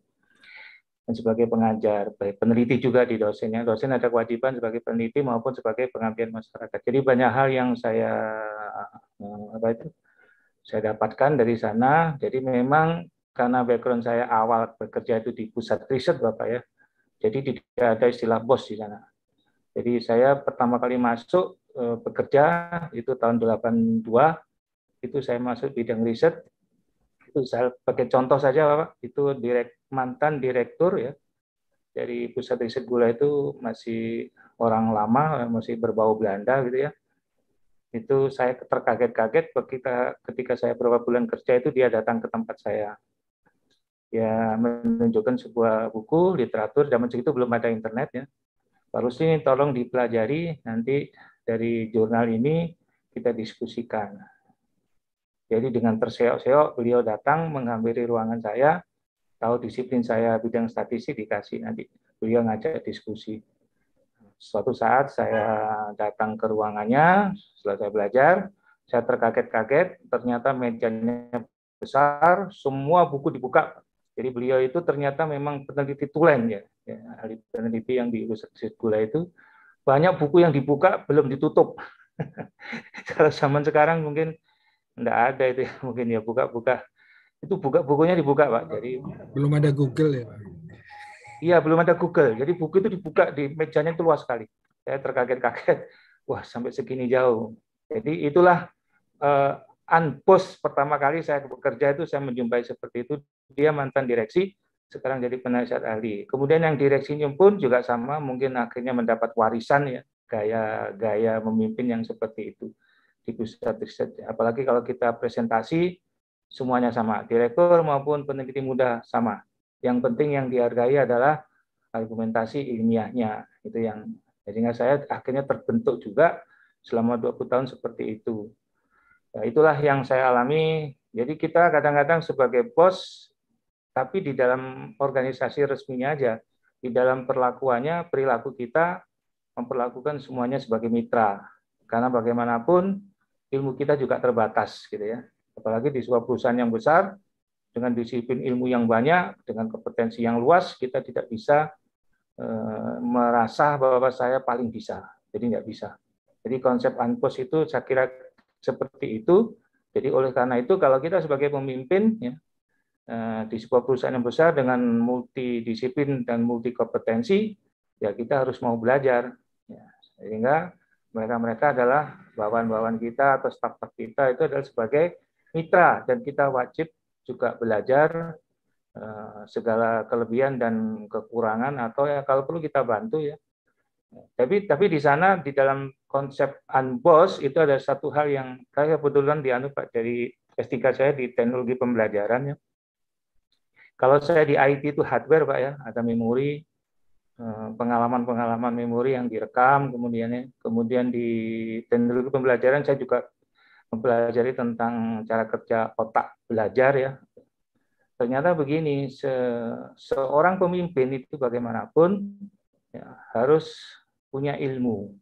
Dan sebagai pengajar, baik peneliti juga di dosennya. Dosen ada kewajiban sebagai peneliti maupun sebagai pengabdian masyarakat. Jadi banyak hal yang saya dapatkan dari sana. Jadi memang karena background saya awal bekerja itu di pusat riset Bapak ya, jadi tidak ada istilah bos di sana. Jadi saya pertama kali masuk bekerja itu tahun 82, itu saya masuk bidang riset. Itu saya pakai contoh saja Bapak, itu mantan direktur ya dari pusat riset gula itu masih orang lama, masih berbau Belanda gitu ya. Itu saya terkaget-kaget ketika saya beberapa bulan kerja itu dia datang ke tempat saya. Ya menunjukkan sebuah buku literatur, zaman segitu belum ada internet ya. Baru sini tolong dipelajari, nanti dari jurnal ini kita diskusikan. Jadi dengan terseok-seok beliau datang menghampiri ruangan saya, tahu disiplin saya bidang statistik, dikasih nanti beliau ngajak diskusi. Suatu saat saya datang ke ruangannya, setelah saya belajar, saya terkaget-kaget, ternyata mejanya besar, semua buku dibuka. Jadi beliau itu ternyata memang peneliti tulen ya, ahli peneliti yang di Universitas Gula itu, banyak buku yang dibuka belum ditutup. Kalau zaman sekarang mungkin enggak ada itu ya, mungkin ya buka-buka. Itu bukunya dibuka Pak. Jadi belum ada Google ya Pak. Iya, belum ada Google. Jadi buku itu dibuka di mejanya itu luas sekali. Saya terkaget-kaget. Wah, sampai segini jauh. Jadi itulah unpost pertama kali saya bekerja itu saya menjumpai seperti itu. Dia mantan direksi, sekarang jadi penasihat ahli. Kemudian yang direksinya pun juga sama, mungkin akhirnya mendapat warisan ya, gaya memimpin yang seperti itu di pusat riset. Apalagi kalau kita presentasi semuanya sama, direktur maupun peneliti muda sama. Yang penting yang dihargai adalah argumentasi ilmiahnya. Itu yang jadinya saya akhirnya terbentuk juga selama 20 tahun seperti itu. Nah, itulah yang saya alami. Jadi kita kadang-kadang sebagai bos, tapi di dalam organisasi resminya aja, di dalam perlakuannya, perilaku kita memperlakukan semuanya sebagai mitra. Karena bagaimanapun ilmu kita juga terbatas, gitu ya. Apalagi di sebuah perusahaan yang besar, dengan disiplin ilmu yang banyak, dengan kompetensi yang luas, kita tidak bisa merasa bahwa saya paling bisa. Jadi nggak bisa. Jadi konsep unpost itu saya kira seperti itu. Jadi oleh karena itu kalau kita sebagai pemimpin ya, di sebuah perusahaan yang besar dengan multidisiplin dan multikompetensi, ya kita harus mau belajar. Ya, sehingga mereka adalah bawahan-bawahan kita atau staf-staf kita itu adalah sebagai mitra dan kita wajib juga belajar segala kelebihan dan kekurangan atau ya kalau perlu kita bantu ya. Tapi di sana di dalam konsep unboss itu ada satu hal yang saya kebetulan dianu Pak dari S3 saya di teknologi pembelajaran ya. Kalau saya di IT itu hardware Pak ya, ada memori, pengalaman-pengalaman memori yang direkam, kemudian di teknologi pembelajaran saya juga mempelajari tentang cara kerja otak belajar ya. Ternyata begini, seorang pemimpin itu bagaimanapun ya, harus punya ilmu.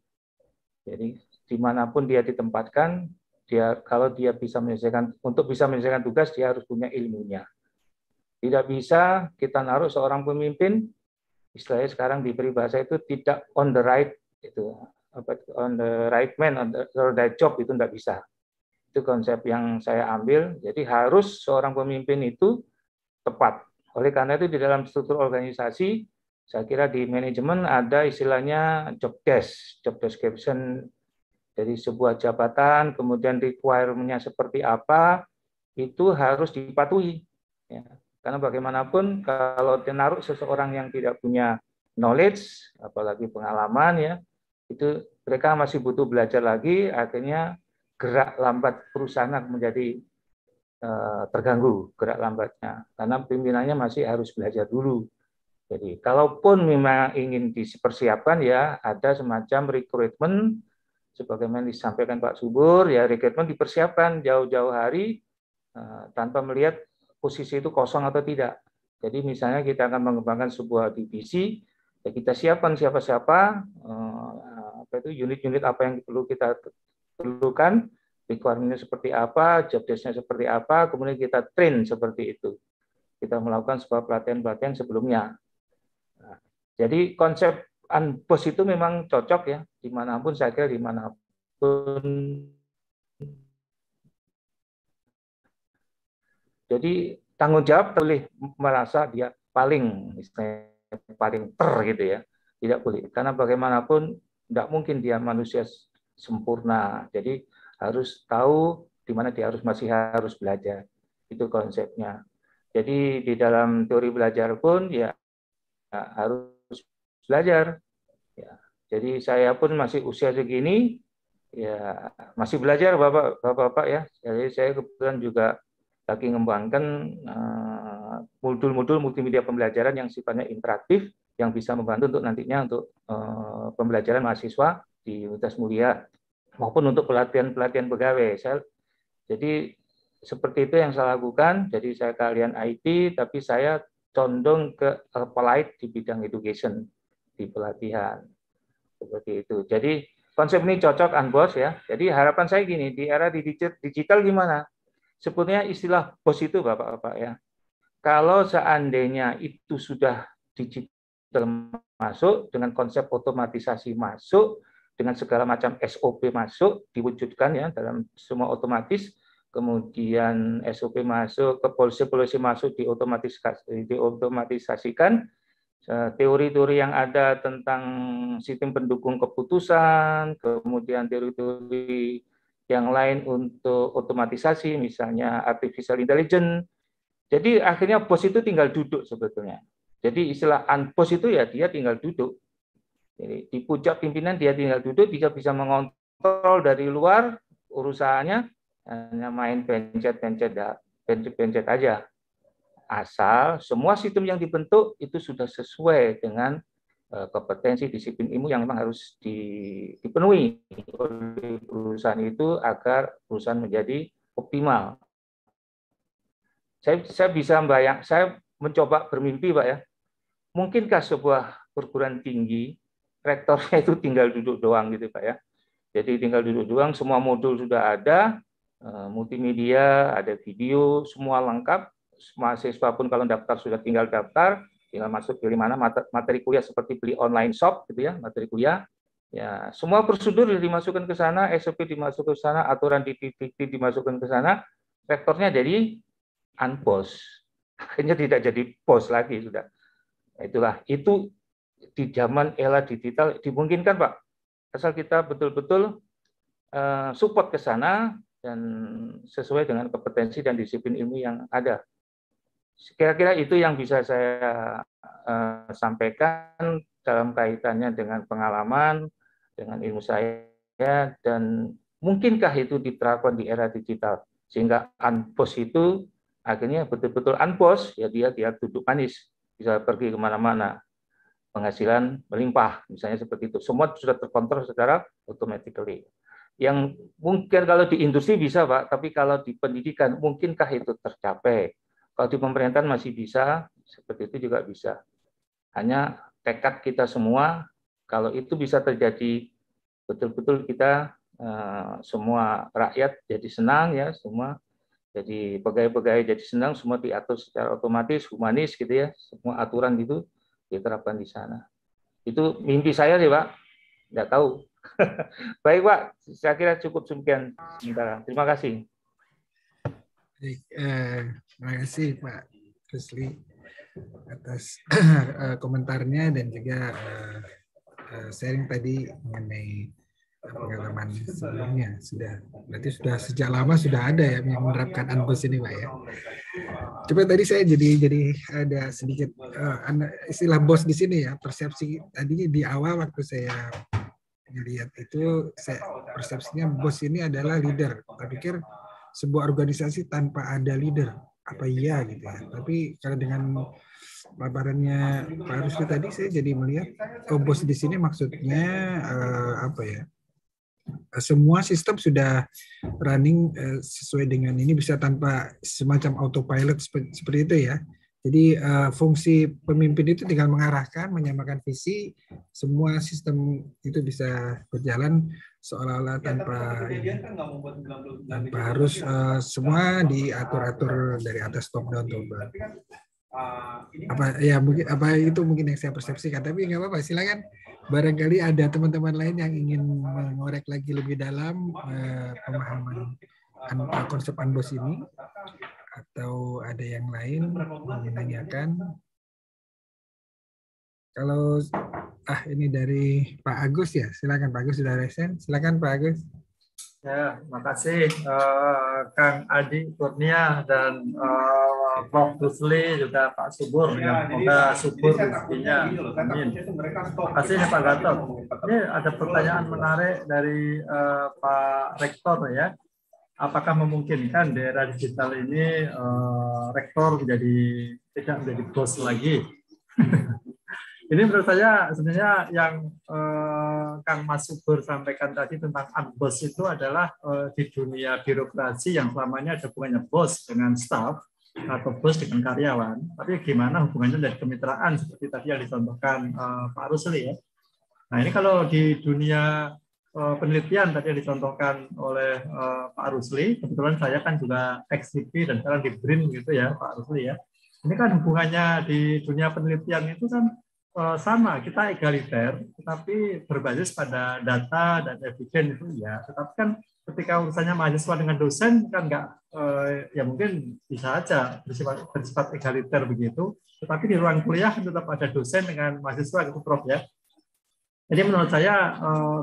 Jadi dimanapun dia ditempatkan, kalau dia bisa menyelesaikan tugas, dia harus punya ilmunya. Tidak bisa kita naruh seorang pemimpin, istilahnya sekarang di peribahasa itu tidak on the right man, on the right job itu tidak bisa. Itu konsep yang saya ambil. Jadi harus seorang pemimpin itu tepat. Oleh karena itu di dalam struktur organisasi, saya kira di manajemen ada istilahnya job desk, job description dari sebuah jabatan, kemudian requirement-nya seperti apa, itu harus dipatuhi. Ya. Karena bagaimanapun kalau menaruh seseorang yang tidak punya knowledge, apalagi pengalaman ya, itu mereka masih butuh belajar lagi, akhirnya gerak lambat perusahaan menjadi terganggu gerak lambatnya karena pimpinannya masih harus belajar dulu. Jadi kalaupun memang ingin dipersiapkan ya ada semacam rekrutmen sebagaimana disampaikan Pak Subur ya, rekrutmen dipersiapkan jauh-jauh hari tanpa melihat posisi itu kosong atau tidak. Jadi misalnya kita akan mengembangkan sebuah divisi ya kita siapkan siapa-siapa unit-unit apa yang perlu kita perlukan, requirement-nya seperti apa, job desk-nya seperti apa, kemudian kita train seperti itu. Kita melakukan sebuah pelatihan-pelatihan sebelumnya. Nah, jadi konsep unboss itu memang cocok ya, dimanapun saya kira dimanapun. Jadi tanggung jawab boleh merasa dia paling gitu ya. Tidak boleh, karena bagaimanapun tidak mungkin dia manusia sempurna. Jadi harus tahu di mana dia masih harus belajar. Itu konsepnya. Jadi di dalam teori belajar pun ya harus belajar. Ya. Jadi saya pun masih usia segini, ya masih belajar Bapak-Bapak ya. Jadi saya kebetulan juga lagi mengembangkan modul-modul multimedia pembelajaran yang sifatnya interaktif, yang bisa membantu untuk nantinya untuk pembelajaran mahasiswa di Universitas Mulia maupun untuk pelatihan-pelatihan pegawai. Jadi seperti itu yang saya lakukan. Jadi saya kalian IT, tapi saya condong ke applied di bidang education, di pelatihan. Seperti itu. Jadi konsep ini cocok Unboss ya. Jadi harapan saya gini, di era digital gimana? Sebetulnya istilah BOS itu Bapak-Bapak ya. Kalau seandainya itu sudah digital masuk, dengan konsep otomatisasi masuk, dengan segala macam SOP masuk, diwujudkan ya dalam semua otomatis, kemudian SOP masuk, ke polisi masuk, diotomatisasikan, teori-teori yang ada tentang sistem pendukung keputusan, kemudian teori-teori yang lain untuk otomatisasi, misalnya artificial intelligence. Jadi akhirnya bos itu tinggal duduk sebetulnya. Jadi istilah unbos itu ya dia tinggal duduk. Jadi di puncak pimpinan dia tinggal duduk, dia bisa mengontrol dari luar urusannya, hanya main pencet aja. Asal semua sistem yang dibentuk itu sudah sesuai dengan kompetensi disiplin ilmu yang memang harus dipenuhi oleh perusahaan itu agar perusahaan menjadi optimal. Saya bisa saya mencoba bermimpi, Pak ya. Mungkinkah sebuah perguruan tinggi rektornya itu tinggal duduk doang gitu, Pak ya. Jadi tinggal duduk doang, semua modul sudah ada, multimedia, ada video, semua lengkap. Mahasiswa pun kalau daftar sudah tinggal daftar, tinggal masuk pilih mana materi kuliah seperti beli online shop gitu ya, materi kuliah. Ya, semua prosedur dimasukkan ke sana, SOP dimasukkan ke sana, aturan dimasukkan ke sana, rektornya jadi unbos. Akhirnya tidak jadi bos lagi sudah. Itulah, itu di zaman era digital dimungkinkan, Pak. Asal kita betul-betul support ke sana dan sesuai dengan kompetensi dan disiplin ilmu yang ada. Kira-kira itu yang bisa saya sampaikan dalam kaitannya dengan pengalaman, dengan ilmu saya, dan mungkinkah itu diterapkan di era digital sehingga unbos itu akhirnya betul-betul unbos, ya dia duduk manis, bisa pergi kemana-mana, penghasilan melimpah, misalnya seperti itu. Semua sudah terkontrol secara automatically. Yang mungkin kalau di industri bisa, Pak, tapi kalau di pendidikan mungkinkah itu tercapai? Kalau di pemerintahan masih bisa, seperti itu juga bisa. Hanya tekad kita semua, kalau itu bisa terjadi, betul-betul kita semua rakyat jadi senang ya, semua jadi pegawai-pegawai jadi senang, semua diatur secara otomatis, humanis gitu ya, semua aturan gitu diterapkan di sana. Itu mimpi saya sih, Pak. Nggak tahu. Baik, Pak. Saya kira cukup sekian sementara. Terima kasih. Baik, terima kasih Pak Rusli atas komentarnya dan juga sharing tadi mengenai pengalaman sebelumnya. Berarti sudah sejak lama sudah ada ya yang menerapkan unbos ini, Pak ya. Coba tadi saya jadi ada sedikit istilah bos di sini ya, persepsi tadi di awal waktu saya melihat itu, persepsinya bos ini adalah leader. Saya pikir sebuah organisasi tanpa ada leader, apa iya gitu ya. Tapi kalau dengan paparannya Pak Rusli tadi, saya jadi melihat bos di sini maksudnya apa ya? Semua sistem sudah running sesuai dengan ini, bisa tanpa semacam autopilot seperti itu ya. Jadi fungsi pemimpin itu tinggal mengarahkan, menyamakan visi, semua sistem itu bisa berjalan seolah-olah tanpa harus semua diatur-atur dari atas top down. Apa itu mungkin yang saya persepsikan, tapi nggak apa-apa, silakan. Barangkali ada teman-teman lain yang ingin mengorek lagi lebih dalam pemahaman konsep unbos ini. Atau ada yang lain mau menanyakan? Kalau ini dari Pak Agus ya, silakan Pak Agus sudah resen, silakan Pak Agus. Ya, makasih Kang Adi Kurnia dan Prof. Rusli juga Pak Subur yang semoga subur rezekinya. Amin. Terima kasih Pak Gatot. Ini ada pertanyaan menarik dari Pak Rektor ya. Apakah memungkinkan di era digital ini rektor tidak menjadi bos lagi? Ini menurut saya sebenarnya yang Kang Mas Subur sampaikan tadi tentang unbos itu adalah di dunia birokrasi yang selamanya ada hubungannya bos dengan staff atau bos dengan karyawan. Tapi gimana hubungannya dari kemitraan seperti tadi yang dicontohkan Pak Rusli ya. Nah ini kalau di dunia penelitian tadi yang dicontohkan oleh Pak Rusli, kebetulan saya kan juga ex-LIPI dan sekarang di BRIN gitu ya Pak Rusli ya. Ini kan hubungannya di dunia penelitian itu kan sama, kita egaliter, tetapi berbasis pada data dan evidence itu ya. Tetapi kan ketika urusannya mahasiswa dengan dosen kan nggak, ya mungkin bisa aja bersifat egaliter begitu. Tetapi di ruang kuliah tetap ada dosen dengan mahasiswa gitu, Prof ya. Jadi menurut saya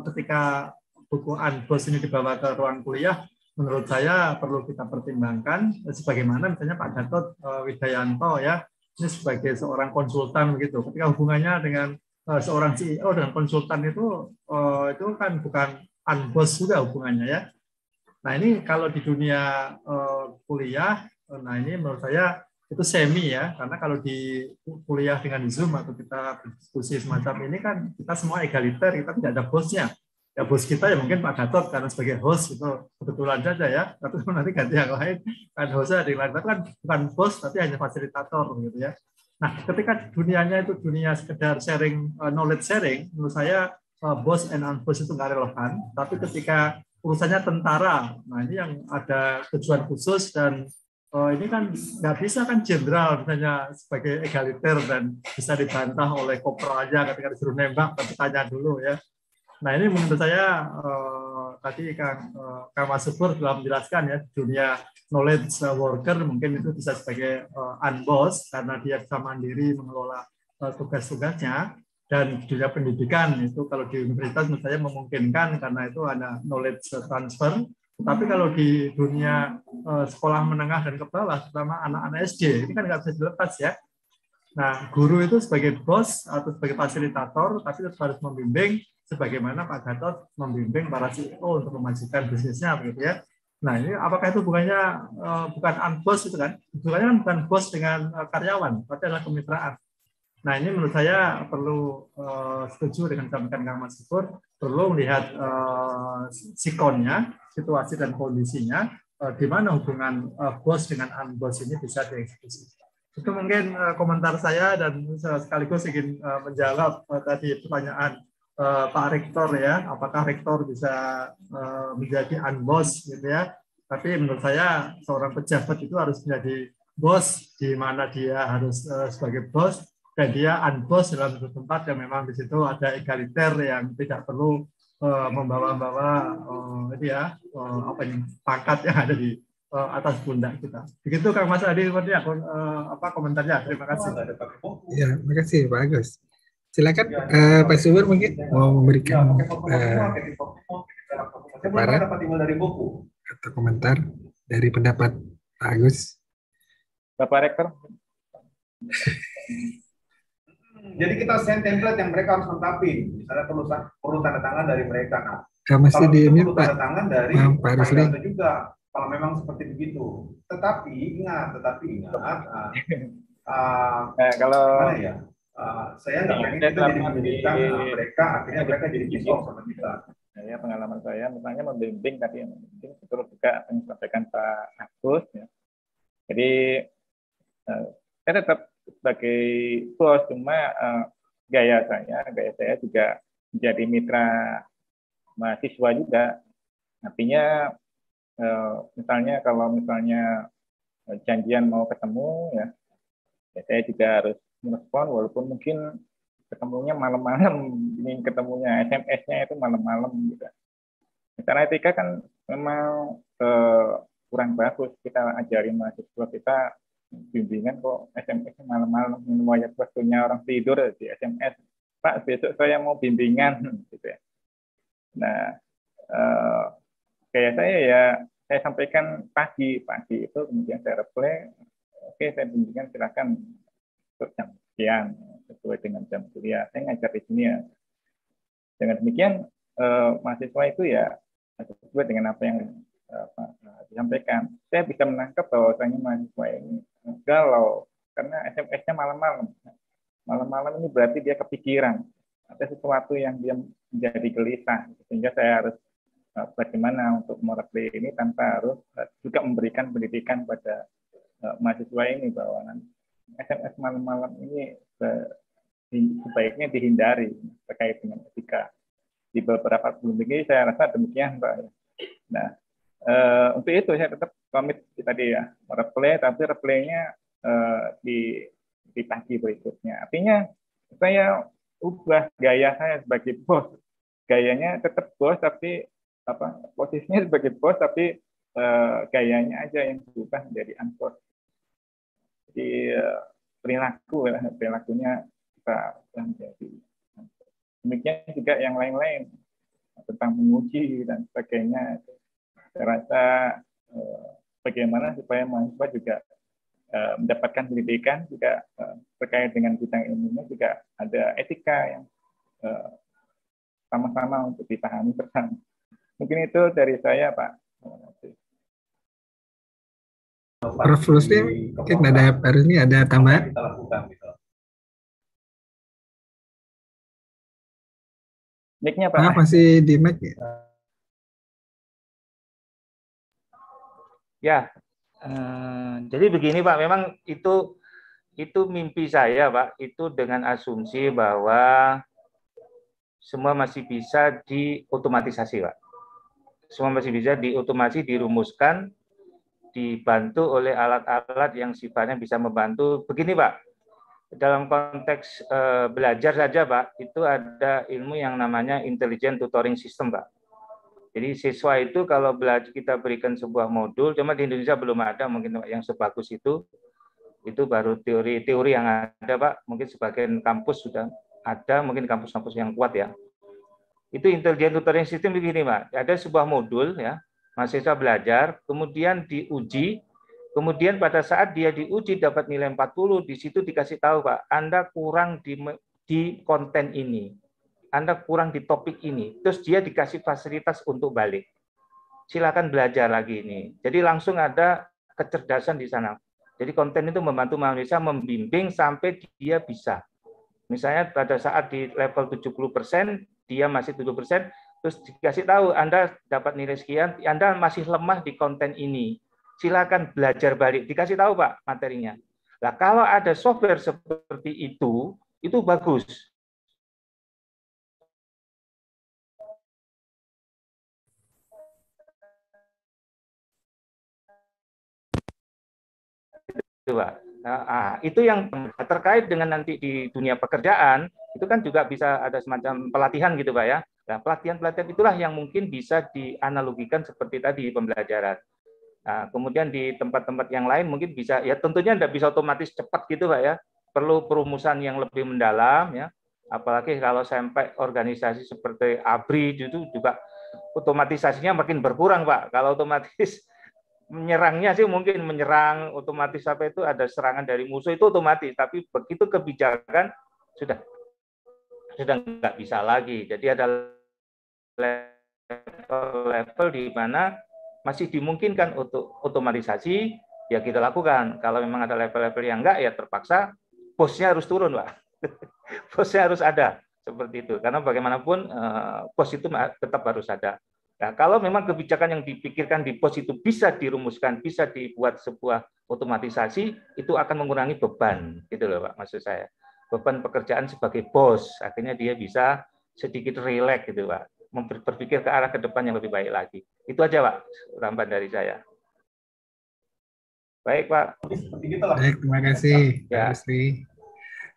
ketika buku unbos ini dibawa ke ruang kuliah, menurut saya perlu kita pertimbangkan sebagaimana misalnya Pak Gatot Widayanto ya. Ini sebagai seorang konsultan begitu. Ketika hubungannya dengan seorang CEO dengan konsultan itu kan bukan unbos juga hubungannya ya. Nah ini kalau di dunia kuliah, nah ini menurut saya itu semi ya, karena kalau di kuliah dengan Zoom atau kita berdiskusi semacam ini kan kita semua egaliter, kita tidak ada bosnya. Ya bos kita ya mungkin Pak Gatot karena sebagai host itu kebetulan saja ya, tapi nanti ganti yang lain kan hostnya ada yang lain, kan bukan bos tapi hanya fasilitator gitu ya. Nah ketika dunianya itu dunia sekedar sharing, knowledge sharing, menurut saya bos and unbos itu nggak relevan. Tapi ketika urusannya tentara, nah ini yang ada tujuan khusus dan ini kan nggak bisa kan jenderal misalnya sebagai egaliter dan bisa dibantah oleh kopral aja ketika disuruh nembak tapi tanya dulu ya. Nah ini menurut saya tadi Kang Mas Subur telah menjelaskan ya, dunia knowledge worker mungkin itu bisa sebagai unbos karena dia bisa mandiri mengelola tugas-tugasnya, dan dunia pendidikan itu kalau di universitas menurut saya memungkinkan karena itu ada knowledge transfer. Tapi kalau di dunia sekolah menengah dan ke bawah, terutama anak-anak SD, ini kan nggak bisa dilepas ya. Nah, guru itu sebagai bos atau sebagai fasilitator, tapi tetap harus membimbing sebagaimana Pak Gatot membimbing para CEO untuk memajukan bisnisnya, begitu ya. Nah, ini apakah itu bukannya bukan unbos itu kan? Bukannya kan bukan bos dengan karyawan, tapi adalah kemitraan. Nah, ini menurut saya perlu setuju dengan sampaikan Kang Mas Subur, perlu melihat sikonnya, situasi dan kondisinya, di mana hubungan bos dengan unbos ini bisa dieksekusi. Itu mungkin komentar saya dan sekaligus ingin menjawab tadi pertanyaan Pak Rektor ya, apakah Rektor bisa menjadi unbos gitu ya. Tapi menurut saya seorang pejabat itu harus menjadi bos, di mana dia harus sebagai bos dan dia unbos dalam satu tempat yang memang di situ ada egaliter yang tidak perlu membawa-bawa pangkat yang ada di atas pundak kita. Begitu Kang Mas Adi, seperti komentarnya. Terima kasih. Ya, terima kasih Pak Agus. Silakan Pak Subur mungkin mau memberikan paparan atau komentar dari pendapat Pak Agus. Bapak Rektor. Jadi kita send template yang mereka harus lengkapi. Misalnya perlu tanda tangan dari mereka. Nah, masih perlu Pak. tanda tangan dari Pak Rusli juga. Kalau memang seperti begitu. Tetapi ingat, kalau mana ya? Saya nggak pengen kita jadi menjadikan mereka, akhirnya mereka jadi pisau sama kita. Ya, pengalaman saya misalnya membimbing tadi yang penting betul juga yang disampaikan Pak Agus ya. Jadi saya tetap sebagai bos, cuma gaya saya juga menjadi mitra mahasiswa juga. Artinya misalnya kalau janjian mau ketemu ya saya juga harus merespon walaupun mungkin ketemunya malam-malam, ini ketemunya SMS-nya itu malam-malam gitu. Karena etika kan memang kurang bagus. Kita ajarin mahasiswa kita bimbingan kok SMS malam-malam minum air waktunya orang tidur di SMS. Pak, besok saya mau bimbingan gitu ya. Nah, kayak saya ya saya sampaikan pagi itu kemudian saya reply, oke, saya bimbingan silakan untuk jam sekian sesuai dengan jam kuliah. Saya ngajar di sini ya. Dengan demikian mahasiswa itu ya sesuai dengan apa yang disampaikan. Saya bisa menangkap bahwasanya mahasiswa ini galau karena SMS-nya malam-malam. Malam-malam ini berarti dia kepikiran ada sesuatu yang dia menjadi gelisah, sehingga saya harus bagaimana untuk mereply ini tanpa harus juga memberikan pendidikan pada mahasiswa ini bahwa SMS malam-malam ini sebaiknya dihindari terkait dengan etika. Di beberapa publik saya rasa demikian, Pak. Nah, untuk itu saya tetap komit tadi ya, mereply, tapi reply-nya di pagi berikutnya. Artinya saya ubah gaya saya sebagai bos. Gayanya tetap bos, tapi posisinya sebagai bos, tapi gayanya aja yang berubah menjadi unbos. Jadi perilakunya kita menjadi. Demikian juga yang lain-lain tentang menguji dan sebagainya. Saya rasa bagaimana supaya mahasiswa juga mendapatkan pendidikan juga terkait dengan bidang ilmunya juga ada etika yang sama-sama untuk dipahami bersama. Mungkin itu dari saya, Pak. Prof. Rusli, mungkin ada tambahan? Mic-nya, Pak. Masih di mic ya? Ya, jadi begini Pak, memang itu mimpi saya Pak, itu dengan asumsi bahwa semua masih bisa diotomatisasi Pak. Semua masih bisa diotomasi, dirumuskan, dibantu oleh alat-alat yang sifatnya bisa membantu. Begini Pak, dalam konteks belajar saja Pak, itu ada ilmu yang namanya intelligent tutoring system Pak. Jadi siswa itu kalau belajar kita berikan sebuah modul, cuma di Indonesia belum ada mungkin yang sebagus itu baru teori-teori yang ada Pak, mungkin sebagian kampus sudah ada, mungkin kampus-kampus yang kuat ya. Itu intelligent tutoring system begini Pak, ada sebuah modul ya, mahasiswa belajar, kemudian diuji, kemudian pada saat dia diuji dapat nilai 40, di situ dikasih tahu Pak, Anda kurang di konten ini. Anda kurang di topik ini, terus dia dikasih fasilitas untuk balik. Silakan belajar lagi ini. Jadi langsung ada kecerdasan di sana. Jadi konten itu membantu mahasiswa membimbing sampai dia bisa. Misalnya pada saat di level 70%, dia masih 7%, terus dikasih tahu Anda dapat nilai sekian, Anda masih lemah di konten ini. Silakan belajar balik. Dikasih tahu Pak materinya. Nah, kalau ada software seperti itu bagus. Itu yang terkait dengan nanti di dunia pekerjaan, itu kan juga bisa ada semacam pelatihan gitu Pak ya. Nah, pelatihan-pelatihan itulah yang mungkin bisa dianalogikan seperti tadi pembelajaran. Nah, kemudian di tempat-tempat yang lain mungkin bisa, ya tentunya tidak bisa otomatis cepat gitu Pak ya. Perlu perumusan yang lebih mendalam ya. Apalagi kalau sampai organisasi seperti ABRI itu juga otomatisasinya makin berkurang Pak. Kalau otomatis menyerangnya sih mungkin menyerang otomatis apa itu ada serangan dari musuh itu otomatis, tapi begitu kebijakan sudah nggak bisa lagi. Jadi ada level di mana masih dimungkinkan untuk otomatisasi, ya kita lakukan. Kalau memang ada level-level yang enggak, ya terpaksa bosnya harus turun Pak. Bosnya harus ada seperti itu, karena bagaimanapun bos itu tetap harus ada. Nah, kalau memang kebijakan yang dipikirkan di pos itu bisa dirumuskan, bisa dibuat sebuah otomatisasi, itu akan mengurangi beban, gitu loh Pak, maksud saya. Beban pekerjaan sebagai bos, akhirnya dia bisa sedikit rileks gitu Pak, berpikir ke arah ke depan yang lebih baik lagi. Itu aja Pak, tambahan dari saya. Baik Pak. Baik, terima kasih Pak Rusli.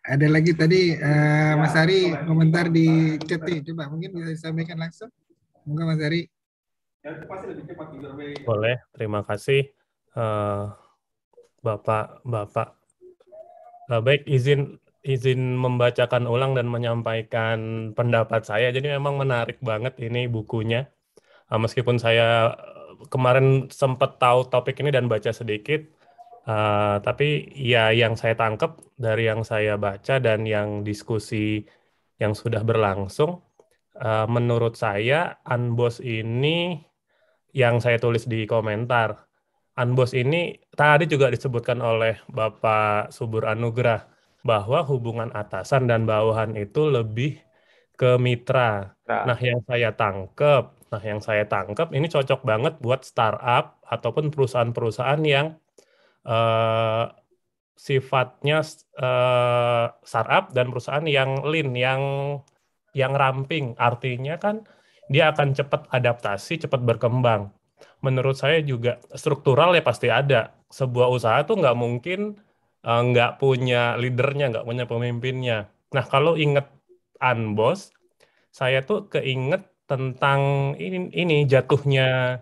Ada lagi tadi Mas Ari komentar di chat, coba mungkin bisa disampaikan langsung. Monggo Mas Ari. Ya, itu pasti lebih cepat user way. Boleh, terima kasih Bapak. Baik, izin membacakan ulang dan menyampaikan pendapat saya. Jadi memang menarik banget ini bukunya. Meskipun saya kemarin sempat tahu topik ini dan baca sedikit, tapi ya yang saya tangkap dari yang saya baca dan yang diskusi yang sudah berlangsung, menurut saya Unboss ini yang saya tulis di komentar. Unboss ini tadi juga disebutkan oleh Bapak Subur Anugrah bahwa hubungan atasan dan bawahan itu lebih ke mitra. Nah, yang saya tangkap ini cocok banget buat startup ataupun perusahaan-perusahaan yang eh, sifatnya startup dan perusahaan yang lean, yang ramping. Artinya kan dia akan cepat adaptasi, cepat berkembang. Menurut saya juga struktural ya pasti ada. Sebuah usaha tuh nggak mungkin nggak punya leadernya, nggak punya pemimpinnya. Nah, kalau inget Unboss, saya tuh keinget tentang ini jatuhnya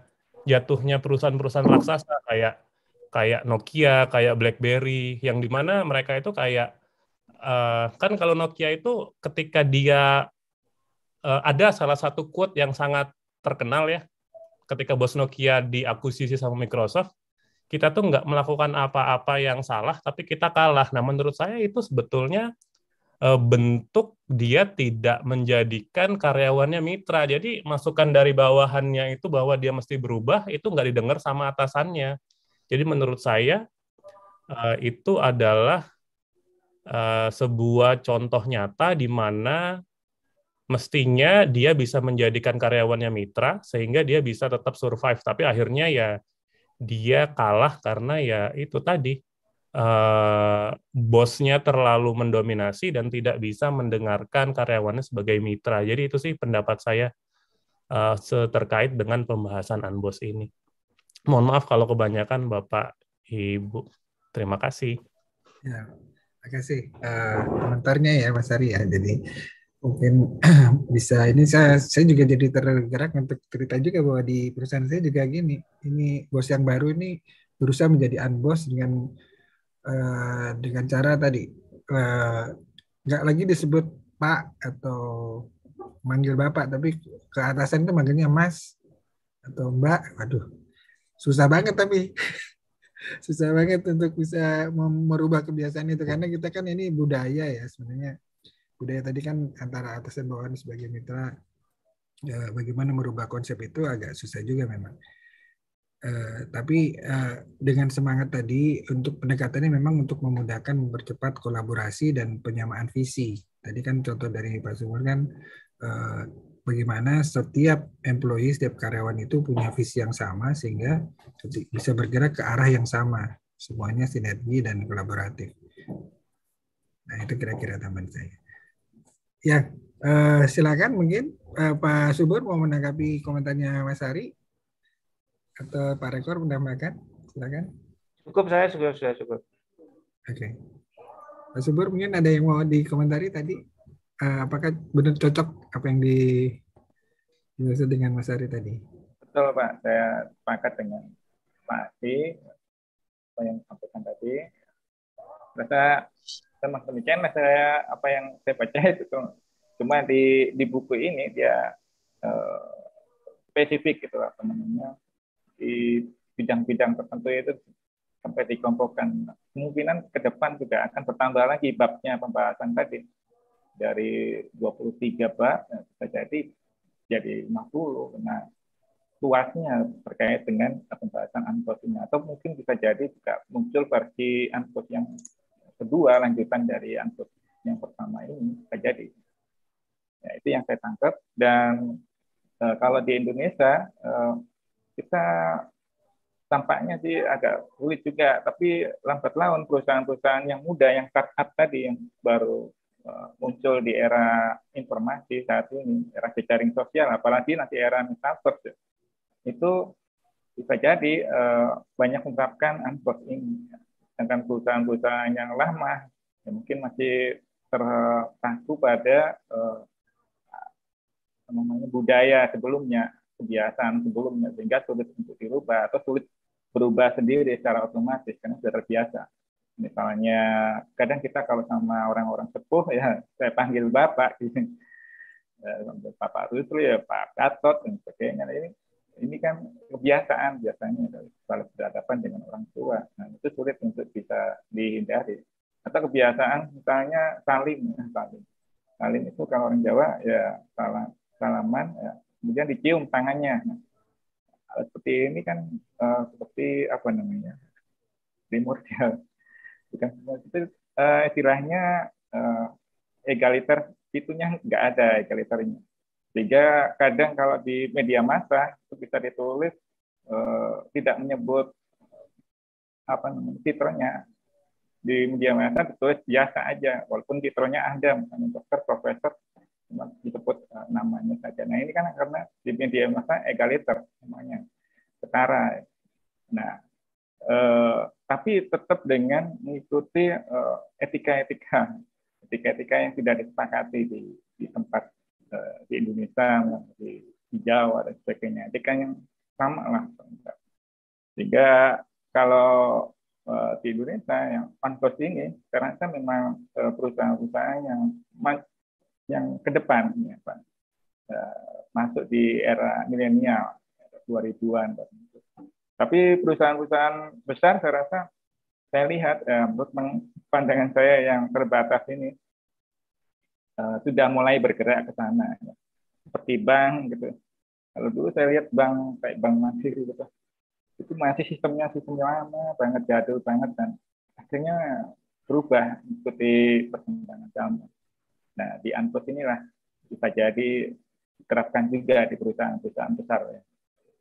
perusahaan-perusahaan raksasa kayak kayak Nokia, kayak BlackBerry, yang dimana mereka itu kayak kan kalau Nokia itu ketika dia ada salah satu quote yang sangat terkenal ya, ketika bos Nokia diakuisisi sama Microsoft, kita tuh nggak melakukan apa-apa yang salah, tapi kita kalah. Nah, menurut saya itu sebetulnya bentuk dia tidak menjadikan karyawannya mitra. Jadi masukan dari bawahannya itu bahwa dia mesti berubah, itu nggak didengar sama atasannya. Jadi menurut saya itu adalah sebuah contoh nyata di mana mestinya dia bisa menjadikan karyawannya mitra sehingga dia bisa tetap survive. Tapi akhirnya ya dia kalah karena ya itu tadi bosnya terlalu mendominasi dan tidak bisa mendengarkan karyawannya sebagai mitra. Jadi itu sih pendapat saya terkait dengan pembahasan Unboss ini. Mohon maaf kalau kebanyakan Bapak, Ibu. Terima kasih. Ya, terima kasih komentarnya ya Mas Ari ya. Jadi mungkin bisa ini saya juga jadi tergerak untuk cerita juga bahwa di perusahaan saya juga gini. Ini bos yang baru ini berusaha menjadi unboss dengan cara tadi nggak lagi disebut Pak atau manggil Bapak, tapi ke atasan itu manggilnya Mas atau Mbak. Waduh, susah banget tapi susah banget untuk bisa merubah kebiasaan itu karena kita kan ini budaya ya sebenarnya. Budaya tadi kan antara atas dan bawahan sebagai mitra, bagaimana merubah konsep itu agak susah juga memang. Tapi dengan semangat tadi untuk pendekatannya memang untuk memudahkan mempercepat kolaborasi dan penyamaan visi. Tadi kan contoh dari Pak Sumur kan bagaimana setiap employee, setiap karyawan itu punya visi yang sama sehingga bisa bergerak ke arah yang sama. Semuanya sinergi dan kolaboratif. Nah itu kira-kira tambahan saya. Ya, silakan mungkin Pak Subur mau menanggapi komentarnya Mas Ari atau Pak Rekor menambahkan, silakan. Cukup, saya sudah cukup. Oke, Pak Subur mungkin ada yang mau dikomentari tadi, apakah benar cocok apa yang dimaksud dengan Mas Ari tadi? Betul Pak, saya sepakat dengan Pak Adi apa yang disampaikan tadi. Rasa termasuk demikian saya apa yang saya baca itu cuma di buku ini dia spesifik gitu apa namanya di bidang-bidang tertentu itu sampai dikelompokkan. Kemungkinan ke depan juga akan bertambah lagi babnya pembahasan tadi dari 23 bab bisa jadi 50. Nah, luasnya terkait dengan pembahasan Unboss ini atau mungkin bisa jadi juga muncul versi Unboss yang kedua lanjutan dari Unboss yang pertama ini bisa jadi. Ya, itu yang saya tangkap. Dan kalau di Indonesia kita tampaknya sih agak sulit juga, tapi lambat laun perusahaan-perusahaan yang muda, yang startup tadi yang baru muncul di era informasi saat ini, era jejaring sosial, apalagi nanti era metaverse, itu bisa jadi banyak menerapkan Unboss ini. Sedangkan perusahaan-perusahaan yang lama ya mungkin masih terpaku pada budaya sebelumnya kebiasaan sebelumnya sehingga sulit untuk dirubah atau sulit berubah sendiri secara otomatis karena sudah terbiasa. Misalnya kadang kita kalau sama orang-orang sepuh ya saya panggil Bapak, Bapak Rusli ya Pak Gatot dan sebagainya. Ini kan kebiasaan biasanya kalau berhadapan dengan orang tua. Nah, itu sulit untuk bisa dihindari. Atau kebiasaan misalnya salim. Salim itu kalau orang Jawa ya salaman ya, kemudian dicium tangannya. Nah, seperti ini kan seperti apa namanya? Primordial. Bukan itu istilahnya egaliter, itunya nggak ada egaliternya. Sehingga kadang kalau di media massa itu bisa ditulis tidak menyebut apa namanya titronya. Di media massa ditulis biasa aja, walaupun titronya ada, misalnya dokter, profesor, cuma disebut namanya saja. Nah ini kan karena di media massa egaliter namanya, setara. Nah tapi tetap dengan mengikuti etika-etika yang tidak disepakati di tempat di Indonesia, di Jawa dan sebagainya, etika yang sama lah. Sehingga kalau di Indonesia yang Unclos ini, saya rasa memang perusahaan-perusahaan yang ke depan, ya, Pak, masuk di era milenial 2000-an. Tapi perusahaan-perusahaan besar, saya rasa, saya lihat menurut pandangan saya yang terbatas ini, sudah mulai bergerak ke sana, ya. Seperti bank gitu. Kalau dulu saya lihat bank kayak Bank Mandiri gitu, itu masih sistemnya lama banget, jadul banget, dan akhirnya berubah mengikuti perkembangan zaman. Nah di Unclos inilah bisa jadi diterapkan juga di perusahaan-perusahaan besar, ya.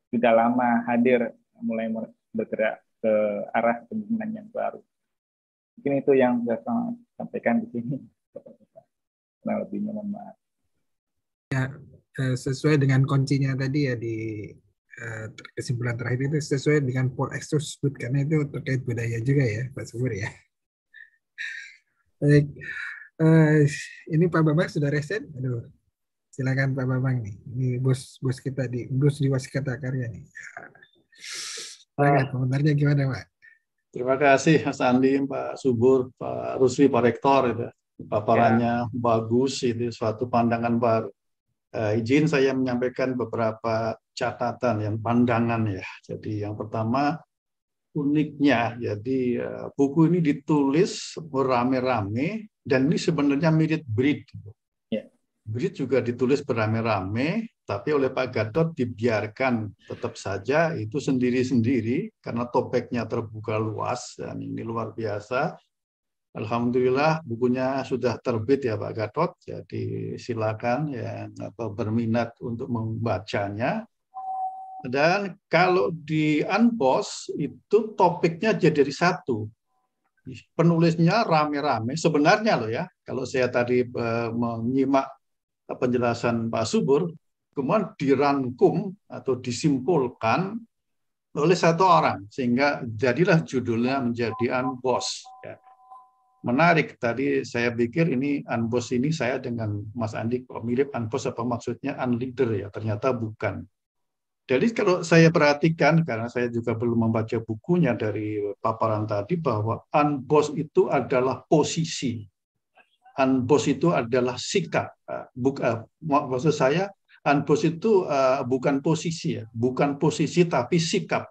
Sudah lama hadir, mulai bergerak ke arah kepemimpinan yang baru. Mungkin itu yang saya sampaikan di sini. Nah, lebihnya mohon maaf. Ya, sesuai dengan kuncinya tadi ya di kesimpulan terakhir itu sesuai dengan Paul Extos sebut, karena itu terkait budaya juga ya Pak Subur ya. Baik, ini Pak Bambang sudah resen. Aduh, silakan Pak Bambang nih. Ini bos kita bos di Waskita Karya nih. Silakan komentarnya gimana Pak? Terima kasih Mas Andi, Pak Subur, Pak Rusli, Pak Rektor. Itu. Paparannya bagus, itu suatu pandangan baru. Izin saya menyampaikan beberapa catatan yang pandangan ya. Jadi yang pertama uniknya, jadi buku ini ditulis beramai-ramai dan ini sebenarnya mirip Breed. Breed juga ditulis beramai-ramai, tapi oleh Pak Gatot dibiarkan tetap saja itu sendiri-sendiri karena topiknya terbuka luas dan ini luar biasa. Alhamdulillah bukunya sudah terbit ya Pak Gatot, jadi silakan yang berminat untuk membacanya. Dan kalau di Unclos itu topiknya jadi satu, penulisnya rame-rame sebenarnya loh ya. Kalau saya tadi menyimak penjelasan Pak Subur, kemudian dirangkum atau disimpulkan oleh satu orang sehingga jadilah judulnya menjadi Unclos. Ya. Menarik, tadi saya pikir ini Unclos ini saya dengan Mas Andi kok mirip Unclos apa maksudnya Unleader ya, ternyata bukan. Jadi kalau saya perhatikan, karena saya juga belum membaca bukunya dari paparan tadi, bahwa Unclos itu adalah posisi. Unclos itu adalah sikap. Maksud saya, Unclos itu bukan posisi ya, bukan posisi tapi sikap.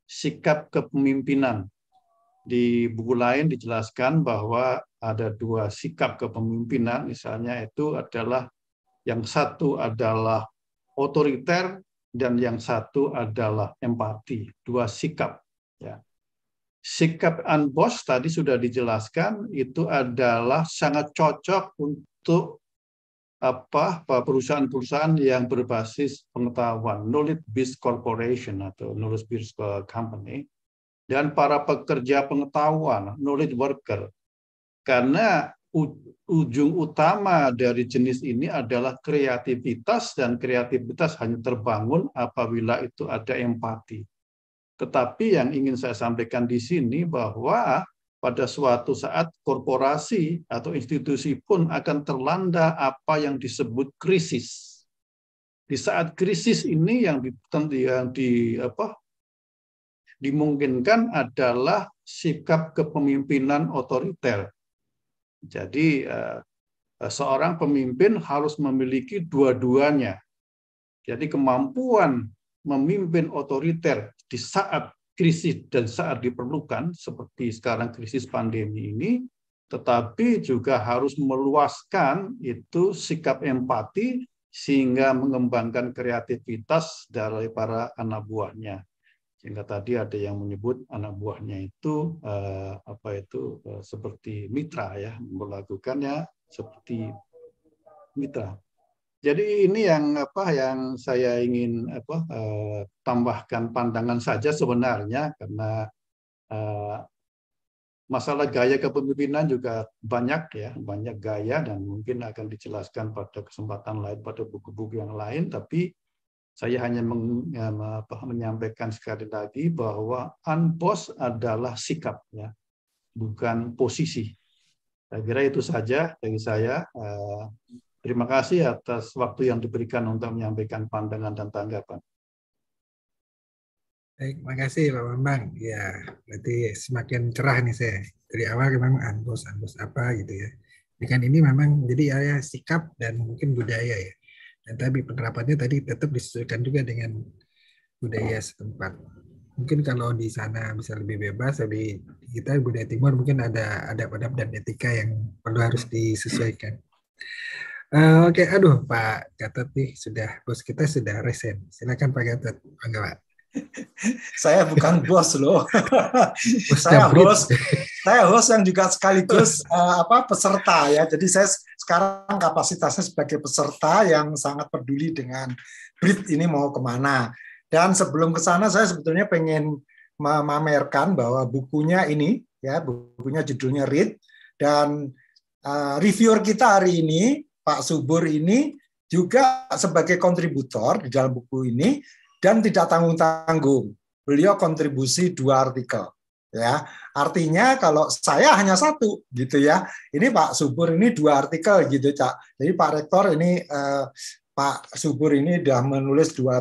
Sikap kepemimpinan. Di buku lain dijelaskan bahwa ada dua sikap kepemimpinan, misalnya itu adalah yang satu adalah otoriter dan yang satu adalah empati, dua sikap. Ya. Sikap Unclos tadi sudah dijelaskan itu adalah sangat cocok untuk perusahaan-perusahaan yang berbasis pengetahuan, knowledge-based corporation atau knowledge-based company. Dan para pekerja pengetahuan, knowledge worker. Karena ujung utama dari jenis ini adalah kreativitas, dan kreativitas hanya terbangun apabila itu ada empati. Tetapi yang ingin saya sampaikan di sini bahwa pada suatu saat korporasi atau institusi pun akan terlanda apa yang disebut krisis. Di saat krisis ini yang dimungkinkan adalah sikap kepemimpinan otoriter. Jadi seorang pemimpin harus memiliki dua-duanya. Jadi kemampuan memimpin otoriter di saat krisis dan saat diperlukan, seperti sekarang krisis pandemi ini, tetapi juga harus meluaskan itu sikap empati sehingga mengembangkan kreativitas dari para anak buahnya. Sehingga tadi ada yang menyebut anak buahnya itu seperti mitra ya, melakukannya seperti mitra. Jadi ini yang saya ingin tambahkan pandangan saja sebenarnya, karena masalah gaya kepemimpinan juga banyak gaya, dan mungkin akan dijelaskan pada kesempatan lain pada buku-buku yang lain. Tapi saya hanya menyampaikan sekali lagi bahwa unboss adalah sikap, ya, bukan posisi. Saya kira itu saja dari saya. Terima kasih atas waktu yang diberikan untuk menyampaikan pandangan dan tanggapan. Baik, makasih Pak Bambang. Ya, berarti semakin cerah nih saya. Dari awal memang unboss apa gitu ya. Dengan ini memang jadi ya sikap dan mungkin budaya ya. Dan tapi penerapannya tadi tetap disesuaikan juga dengan budaya setempat. Mungkin kalau di sana bisa lebih bebas, lebih kita budaya timur mungkin ada adab-adab dan etika yang perlu harus disesuaikan. Oke, aduh Pak Gatot nih bos kita sudah resign. Silakan Pak Gatot, bangga Pak. Saya bukan bos loh. Saya host yang juga sekaligus peserta ya. Jadi saya sekarang kapasitasnya sebagai peserta yang sangat peduli dengan BRIT ini mau kemana. Dan sebelum ke sana saya sebetulnya pengen memamerkan bahwa bukunya ini ya, bukunya judulnya Read, dan reviewer kita hari ini Pak Subur ini juga sebagai kontributor di dalam buku ini, dan tidak tanggung-tanggung. Beliau kontribusi 2 artikel. Ya, artinya kalau saya hanya 1 gitu ya. Ini Pak Subur ini 2 artikel gitu, Cak. Jadi Pak Rektor ini Pak Subur ini sudah menulis 2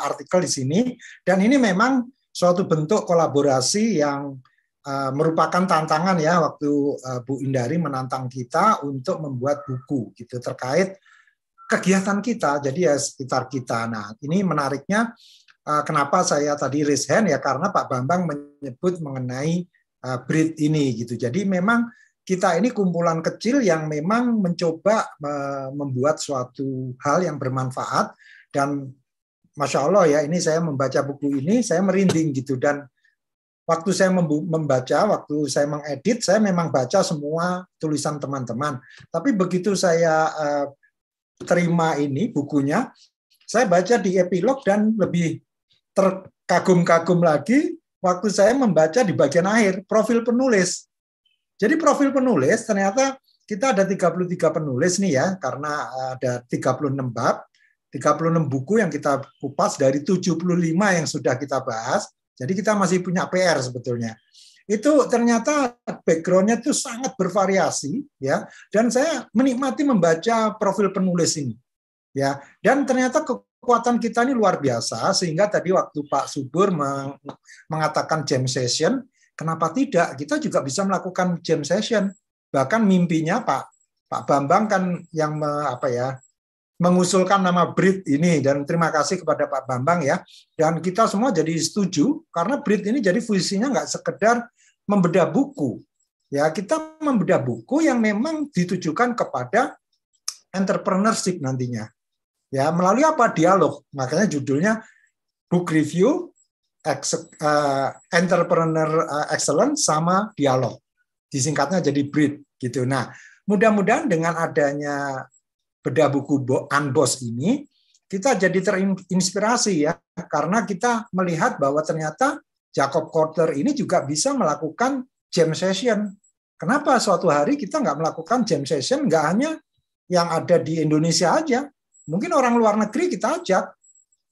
artikel di sini, dan ini memang suatu bentuk kolaborasi yang merupakan tantangan ya, waktu Bu Indari menantang kita untuk membuat buku gitu terkait kegiatan kita, jadi ya sekitar kita. Nah, ini menariknya kenapa saya tadi raise hand ya, karena Pak Bambang menyebut mengenai BRIT ini gitu. Jadi memang kita ini kumpulan kecil yang memang mencoba membuat suatu hal yang bermanfaat, dan Masya Allah ya, ini saya membaca buku ini saya merinding gitu. Dan waktu saya membaca, waktu saya mengedit, saya memang baca semua tulisan teman-teman. Tapi begitu saya terima ini bukunya, saya baca di epilog dan lebih terkagum-kagum lagi waktu saya membaca di bagian akhir, profil penulis. Jadi profil penulis ternyata kita ada 33 penulis nih ya, karena ada 36 bab, 36 buku yang kita kupas dari 75 yang sudah kita bahas. Jadi kita masih punya PR sebetulnya. Itu ternyata background-nya itu sangat bervariasi ya, dan saya menikmati membaca profil penulis ini. Ya, dan ternyata kekuatan kita ini luar biasa, sehingga tadi waktu Pak Subur mengatakan jam session, kenapa tidak? Kita juga bisa melakukan jam session. Bahkan mimpinya Pak Bambang kan yang mengusulkan nama BRIT ini, dan terima kasih kepada Pak Bambang ya, dan kita semua jadi setuju karena BRIT ini jadi fungsinya nggak sekedar membedah buku ya, kita membedah buku yang memang ditujukan kepada entrepreneurship nantinya ya, melalui apa? Dialog. Makanya judulnya book review, entrepreneur excellence sama dialog, disingkatnya jadi BRIT gitu. Nah, mudah-mudahan dengan adanya bedah buku Unboss ini, kita jadi terinspirasi ya, karena kita melihat bahwa ternyata Jacob Collier ini juga bisa melakukan jam session. Kenapa suatu hari kita nggak melakukan jam session, nggak hanya yang ada di Indonesia aja, mungkin orang luar negeri kita ajak,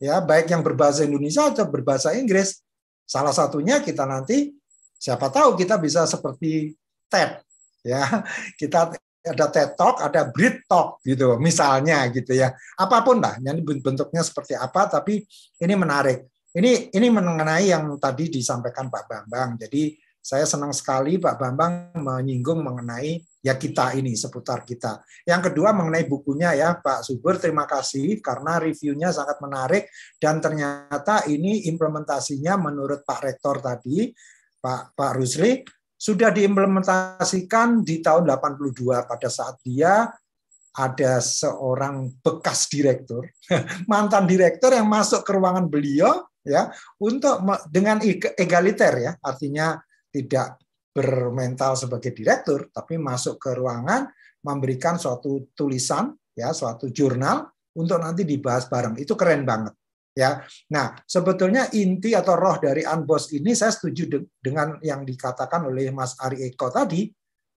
ya baik yang berbahasa Indonesia atau berbahasa Inggris. Salah satunya kita nanti, siapa tahu kita bisa seperti TED, ya kita ada TED Talk, ada Brit Talk gitu, misalnya gitu ya. Apapun lah, jadi bentuknya seperti apa, tapi ini menarik. Ini mengenai yang tadi disampaikan Pak Bambang. Jadi saya senang sekali Pak Bambang menyinggung mengenai ya kita ini, seputar kita. Yang kedua mengenai bukunya ya Pak Subur, terima kasih karena reviewnya sangat menarik dan ternyata ini implementasinya menurut Pak Rektor tadi, Pak Rusli, sudah diimplementasikan di tahun 82 pada saat dia ada seorang bekas direktur, mantan direktur yang masuk ke ruangan beliau ya untuk dengan egaliter ya, artinya tidak bermental sebagai direktur, tapi masuk ke ruangan memberikan suatu tulisan ya, suatu jurnal untuk nanti dibahas bareng. Itu keren banget ya. Nah, sebetulnya inti atau roh dari Unboss ini saya setuju dengan yang dikatakan oleh Mas Ari Eko tadi.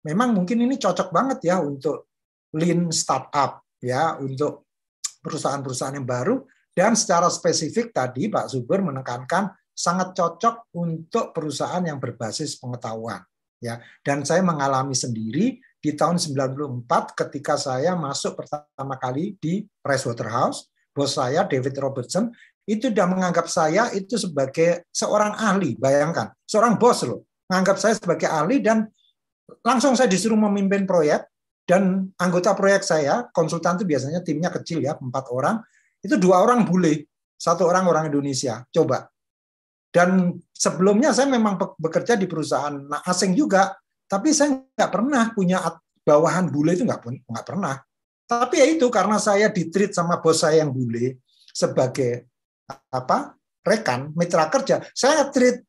Memang mungkin ini cocok banget ya untuk lean startup ya, untuk perusahaan-perusahaan yang baru, dan secara spesifik tadi Pak Subur menekankan sangat cocok untuk perusahaan yang berbasis pengetahuan ya. Dan saya mengalami sendiri di tahun 94 ketika saya masuk pertama kali di Pricewaterhouse, bos saya David Robertson itu sudah menganggap saya itu sebagai seorang ahli. Bayangkan, seorang bos loh, menganggap saya sebagai ahli dan langsung saya disuruh memimpin proyek. Dan anggota proyek saya, konsultan itu biasanya timnya kecil ya, 4 orang, itu 2 orang bule, 1 orang Indonesia. Coba. Dan sebelumnya saya memang bekerja di perusahaan asing juga, tapi saya nggak pernah punya bawahan bule, itu nggak pernah. Tapi ya itu karena saya ditreat sama bos saya yang bule sebagai rekan, mitra kerja, saya treat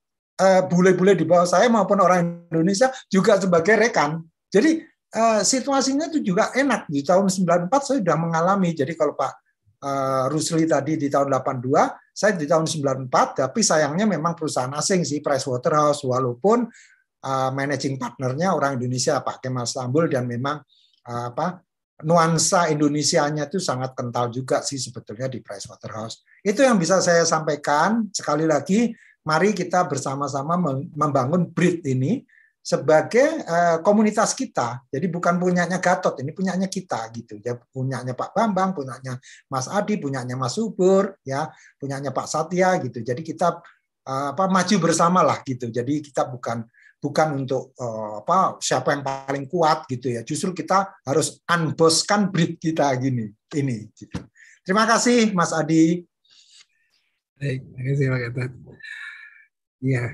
bule-bule di bawah saya maupun orang Indonesia juga sebagai rekan. Jadi situasinya itu juga enak. Di tahun 94 saya sudah mengalami. Jadi kalau Pak Rusli tadi di tahun 82, saya di tahun 94, tapi sayangnya memang perusahaan asing sih, Pricewaterhouse, walaupun managing partnernya orang Indonesia, Pak Kemal Stambul, dan memang nuansa Indonesianya itu sangat kental juga sih sebetulnya di Pricewaterhouse. Itu yang bisa saya sampaikan. Sekali lagi, mari kita bersama-sama membangun BRIT ini sebagai komunitas kita. Jadi bukan punyanya Gatot, ini punyanya kita gitu. Ya, punyanya Pak Bambang, punyanya Mas Adi, punyanya Mas Subur, ya, punyanya Pak Satya gitu. Jadi kita maju bersama lah gitu. Jadi kita bukan untuk siapa yang paling kuat gitu ya. Justru kita harus unbosskan BRIT kita ini gitu. Terima kasih Mas Adi. Baik, terima kasih Pak Gatot. Ya,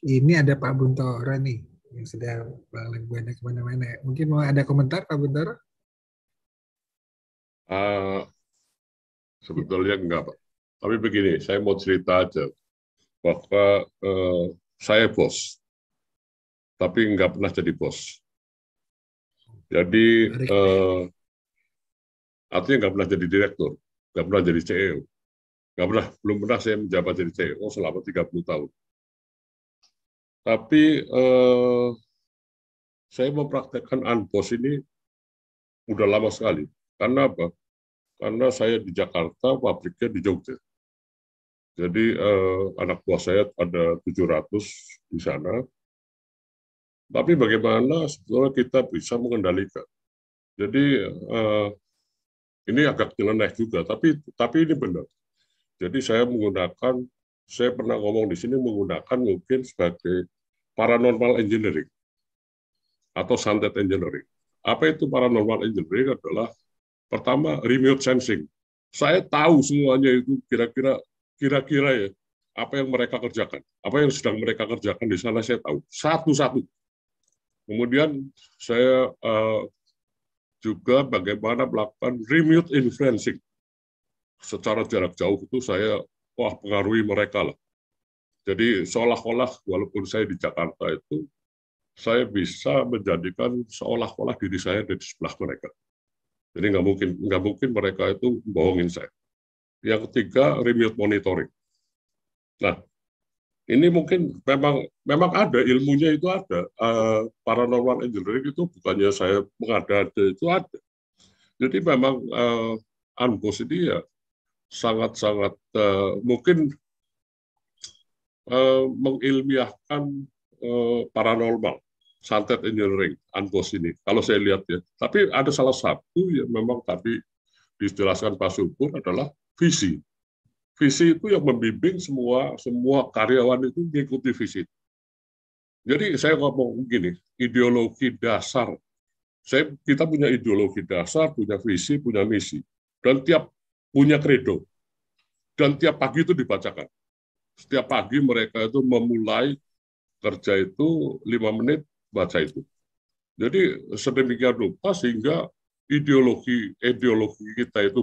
ini ada Pak Buntoro nih yang sudah balik banyak kemana-mana. Mungkin mau ada komentar Pak Buntoro? Sebetulnya enggak Pak. Tapi begini, saya mau cerita aja bahwa saya bos, tapi enggak pernah jadi bos. Jadi artinya enggak pernah jadi direktur, enggak pernah jadi CEO. Belum pernah saya menjabat jadi CEO selama 30 tahun. Tapi saya mempraktekkan Unboss ini udah lama sekali. Karena apa? Karena saya di Jakarta, pabriknya di Jogja. Jadi anak buah saya ada 700 di sana. Tapi bagaimana sebetulnya kita bisa mengendalikan? Jadi ini agak nyeleneh juga, tapi ini benar. Jadi saya pernah ngomong di sini menggunakan mungkin sebagai paranormal engineering atau santet engineering. Apa itu paranormal engineering? Adalah pertama remote sensing. Saya tahu semuanya itu kira-kira ya apa yang mereka kerjakan, apa yang sedang mereka kerjakan di sana saya tahu satu-satu. Kemudian saya juga bagaimana melakukan remote influencing. Secara jarak jauh itu saya pengaruhi mereka lah. Jadi seolah-olah walaupun saya di Jakarta itu saya bisa menjadikan seolah-olah diri saya ada di sebelah mereka. Jadi nggak mungkin mereka itu bohongin saya. Yang ketiga remote monitoring. Nah ini mungkin memang ada ilmunya itu ada. Paranormal engineering itu bukannya saya mengada-ada, itu ada. Jadi memang Unboss ini ya sangat-sangat mungkin mengilmiahkan paranormal santet engineering, ANBOS ini. Kalau saya lihat ya. Tapi ada salah satu yang memang tadi dijelaskan Pak Subur adalah visi. Visi itu yang membimbing semua karyawan itu mengikuti visi. Jadi saya ngomong begini, ideologi dasar. Kita punya ideologi dasar, punya visi, punya misi. Dan tiap punya kredo. Dan tiap pagi itu dibacakan. Setiap pagi mereka itu memulai kerja itu 5 menit baca itu. Jadi sedemikian rupa sehingga ideologi kita itu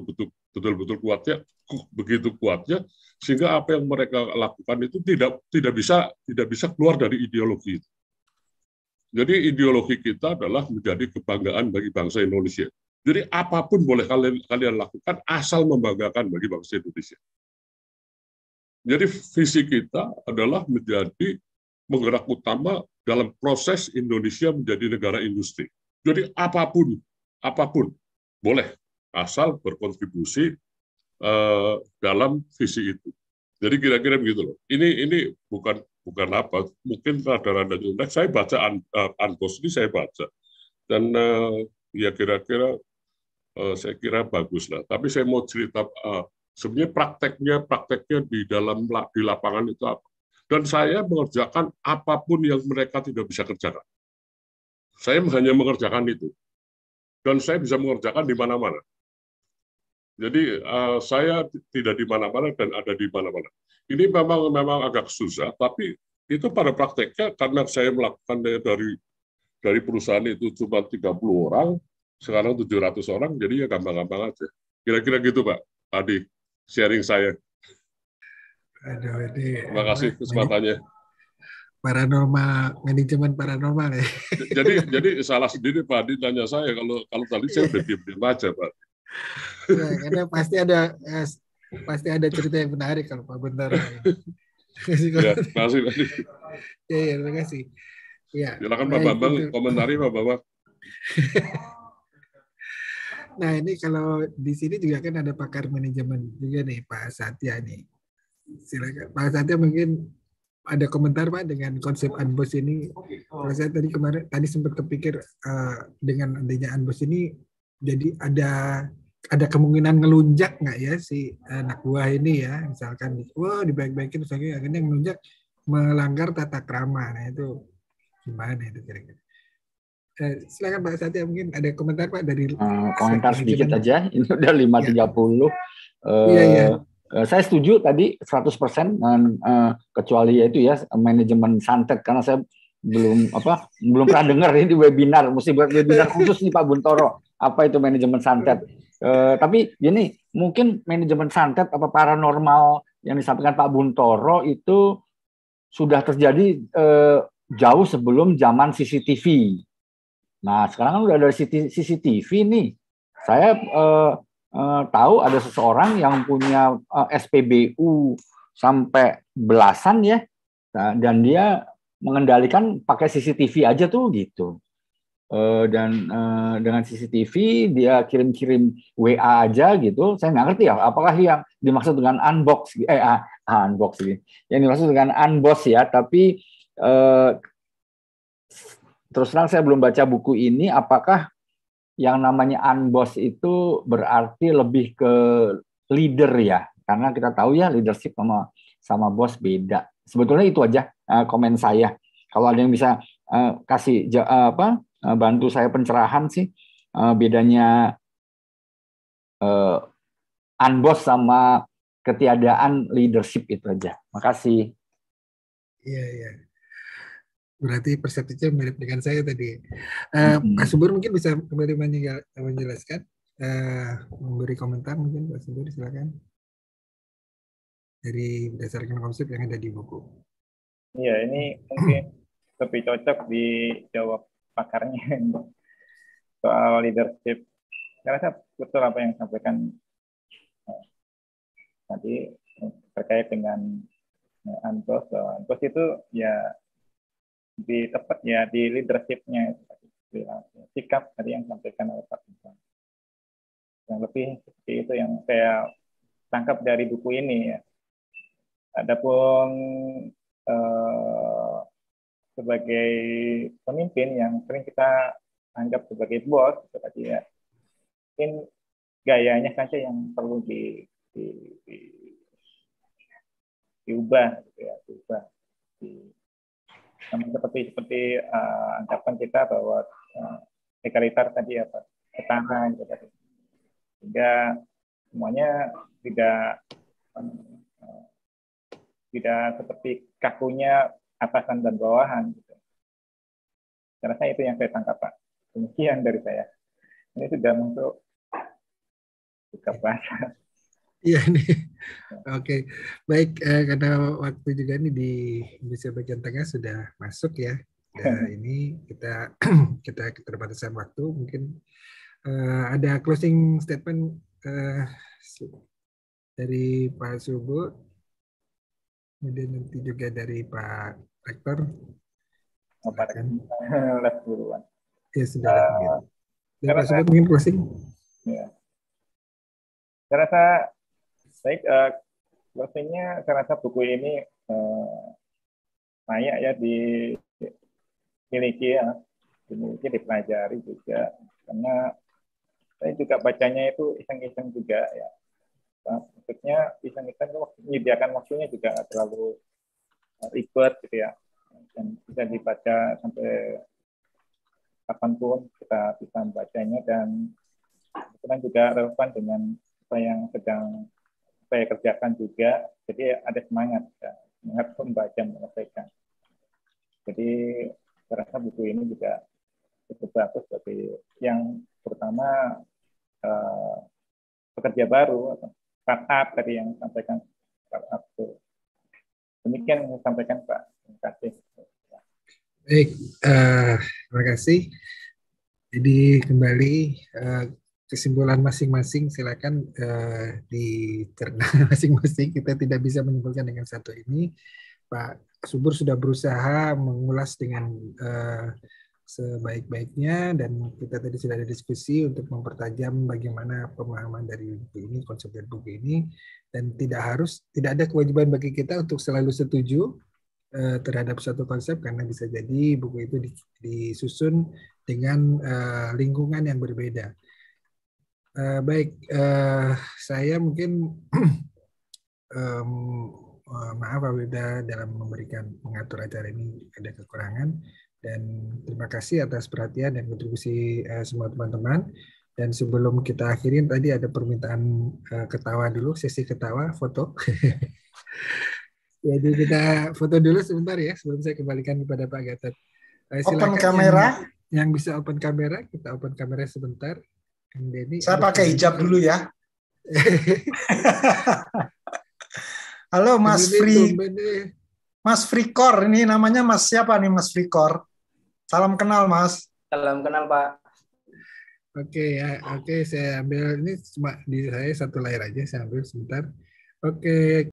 betul-betul kuatnya, begitu kuatnya, sehingga apa yang mereka lakukan itu tidak bisa keluar dari ideologi itu. Jadi ideologi kita adalah menjadi kebanggaan bagi bangsa Indonesia. Jadi apapun boleh kalian lakukan asal membanggakan bagi bangsa Indonesia. Jadi visi kita adalah menjadi penggerak utama dalam proses Indonesia menjadi negara industri. Jadi apapun boleh asal berkontribusi dalam visi itu. Jadi kira-kira begitu loh. Ini bukan apa, mungkin rada-rada jelek. Saya baca ANBOS ini saya baca dan ya kira-kira saya kira bagus lah. Tapi saya mau cerita sebenarnya prakteknya di lapangan itu apa. Dan saya mengerjakan apapun yang mereka tidak bisa kerjakan. Saya hanya mengerjakan itu. Dan saya bisa mengerjakan di mana-mana. Jadi saya tidak di mana-mana dan ada di mana-mana. Ini memang agak susah, tapi itu pada prakteknya karena saya melakukan dari perusahaan itu cuma 30 orang, sekarang 700 orang, jadi ya gampang-gampang aja. Kira-kira gitu Pak Adi, sharing saya. Aduh, ini terima kasih kesempatannya. Manajemen paranormal ya. Jadi salah sendiri Pak Adi tanya saya, kalau tadi saya udah diam-diam aja Pak. Ya, karena pasti ada cerita yang menarik kalau Pak Buntoro. Ya, terima kasih Pak Adi. Ya, terima kasih. Ya, silakan Pak Bambang, komentari Pak Bambang. Nah, ini kalau di sini juga kan ada pakar manajemen juga nih, Pak Satya nih. Silakan Pak Satya, mungkin ada komentar Pak dengan konsep ANBOS ini. Kalau saya tadi sempat kepikir dengan adanya ANBOS ini, jadi ada kemungkinan ngelunjak nggak ya si anak buah ini ya, misalkan dibaik-baikin akhirnya ngelunjak melanggar tata krama. Nah itu gimana itu kira-kira? Silakan Pak Satya, mungkin ada komentar Pak dari komentar sedikit aja. Ini udah 5.30. Iya. Saya setuju tadi 100% kecuali yaitu ya manajemen santet, karena saya belum pernah dengar ini di webinar. Mesti buat webinar khusus nih Pak Buntoro. Apa itu manajemen santet? Tapi gini, mungkin manajemen santet apa paranormal yang disampaikan Pak Buntoro itu sudah terjadi jauh sebelum zaman CCTV. Nah, sekarang kan udah ada CCTV nih. Saya tahu ada seseorang yang punya SPBU sampai belasan ya, dan dia mengendalikan pakai CCTV aja tuh gitu. Dan dengan CCTV dia kirim-kirim WA aja gitu. Saya nggak ngerti ya, apakah yang dimaksud dengan unbox, unbox ini. Yang dimaksud dengan unbox ya, tapi terus terang saya belum baca buku ini. Apakah yang namanya unboss itu berarti lebih ke leader ya? Karena kita tahu ya leadership sama bos beda. Sebetulnya itu aja komen saya. Kalau ada yang bisa kasih bantu saya pencerahan sih bedanya unboss sama ketiadaan leadership itu aja. Makasih. Iya. Berarti persepsinya mirip dengan saya tadi. Pak Subur mungkin bisa kembali menjelaskan, memberi komentar mungkin Pak Subur, silakan. Dari berdasarkan konsep yang ada di buku. Iya, ini mungkin lebih cocok dijawab pakarnya soal leadership. Saya rasa betul apa yang disampaikan tadi terkait dengan ANBOS. ANBOS itu ya tepat ya di leadership-nya, sikap tadi yang disampaikan oleh Pak Bintang. Yang lebih seperti itu yang saya tangkap dari buku ini ya. Adapun sebagai pemimpin yang sering kita anggap sebagai bos, gitu tadi ya, mungkin gayanya saja yang perlu diubah, gitu ya, diubah. Seperti anggapan kita bahwa egalitar tadi apa, setara, gitu tadi. Sehingga semuanya tidak seperti kakunya atasan dan bawahan. Gitu. Saya rasa itu yang saya tangkap, Pak. Demikian dari saya. Ini sudah masuk buka puasa. Iya nih. Oke. Baik, karena waktu juga nih di Indonesia bagian tengah sudah masuk ya. Dan ini kita keterbatasan waktu. Mungkin ada closing statement dari Pak Subur, kemudian nanti juga dari Pak Rektor. Ya sudah. Dari Pak Subur mungkin closing. Ya. Saya rasa baik, closingnya saya rasa buku ini layak ya dimiliki ya, dipelajari juga, karena saya juga bacanya itu iseng-iseng juga ya. Maksudnya iseng-iseng itu menyediakan waktunya juga nggak terlalu ribet gitu ya, dan bisa dibaca sampai kapanpun kita bisa membacanya, dan kemudian juga relevan dengan apa yang sedang saya kerjakan juga, jadi ada semangat membaca, menyelesaikan. Jadi saya rasa buku ini juga cukup bagus bagi yang pertama pekerja baru atau startup tadi yang disampaikan startup itu. Demikian yang saya sampaikan, Pak. Terima kasih. Baik, terima kasih. Jadi kembali kesimpulan masing-masing silakan dicerna masing-masing. Kita tidak bisa menyimpulkan dengan satu ini. Pak Subur sudah berusaha mengulas dengan sebaik-baiknya, dan kita tadi sudah ada diskusi untuk mempertajam bagaimana pemahaman dari buku ini, konsep dari buku ini, dan tidak ada kewajiban bagi kita untuk selalu setuju terhadap suatu konsep, karena bisa jadi buku itu disusun dengan lingkungan yang berbeda. Baik, saya mungkin maaf apabila dalam mengatur acara ini ada kekurangan, dan terima kasih atas perhatian dan kontribusi semua teman-teman. Dan sebelum kita akhirin, tadi ada permintaan ketawa dulu, sesi ketawa, foto. Jadi kita foto dulu sebentar ya, sebelum saya kembalikan kepada Pak Gatot. Open kamera. Yang bisa open kamera, kita open kamera sebentar. Denny, saya pakai hijab dulu ya. Halo Mas Free. Mas Frikor, ini namanya Mas siapa nih Mas Frikor? Salam kenal Mas. Salam kenal Pak. Oke ya, oke saya ambil ini cuma di saya satu layar aja, saya ambil sebentar. Oke.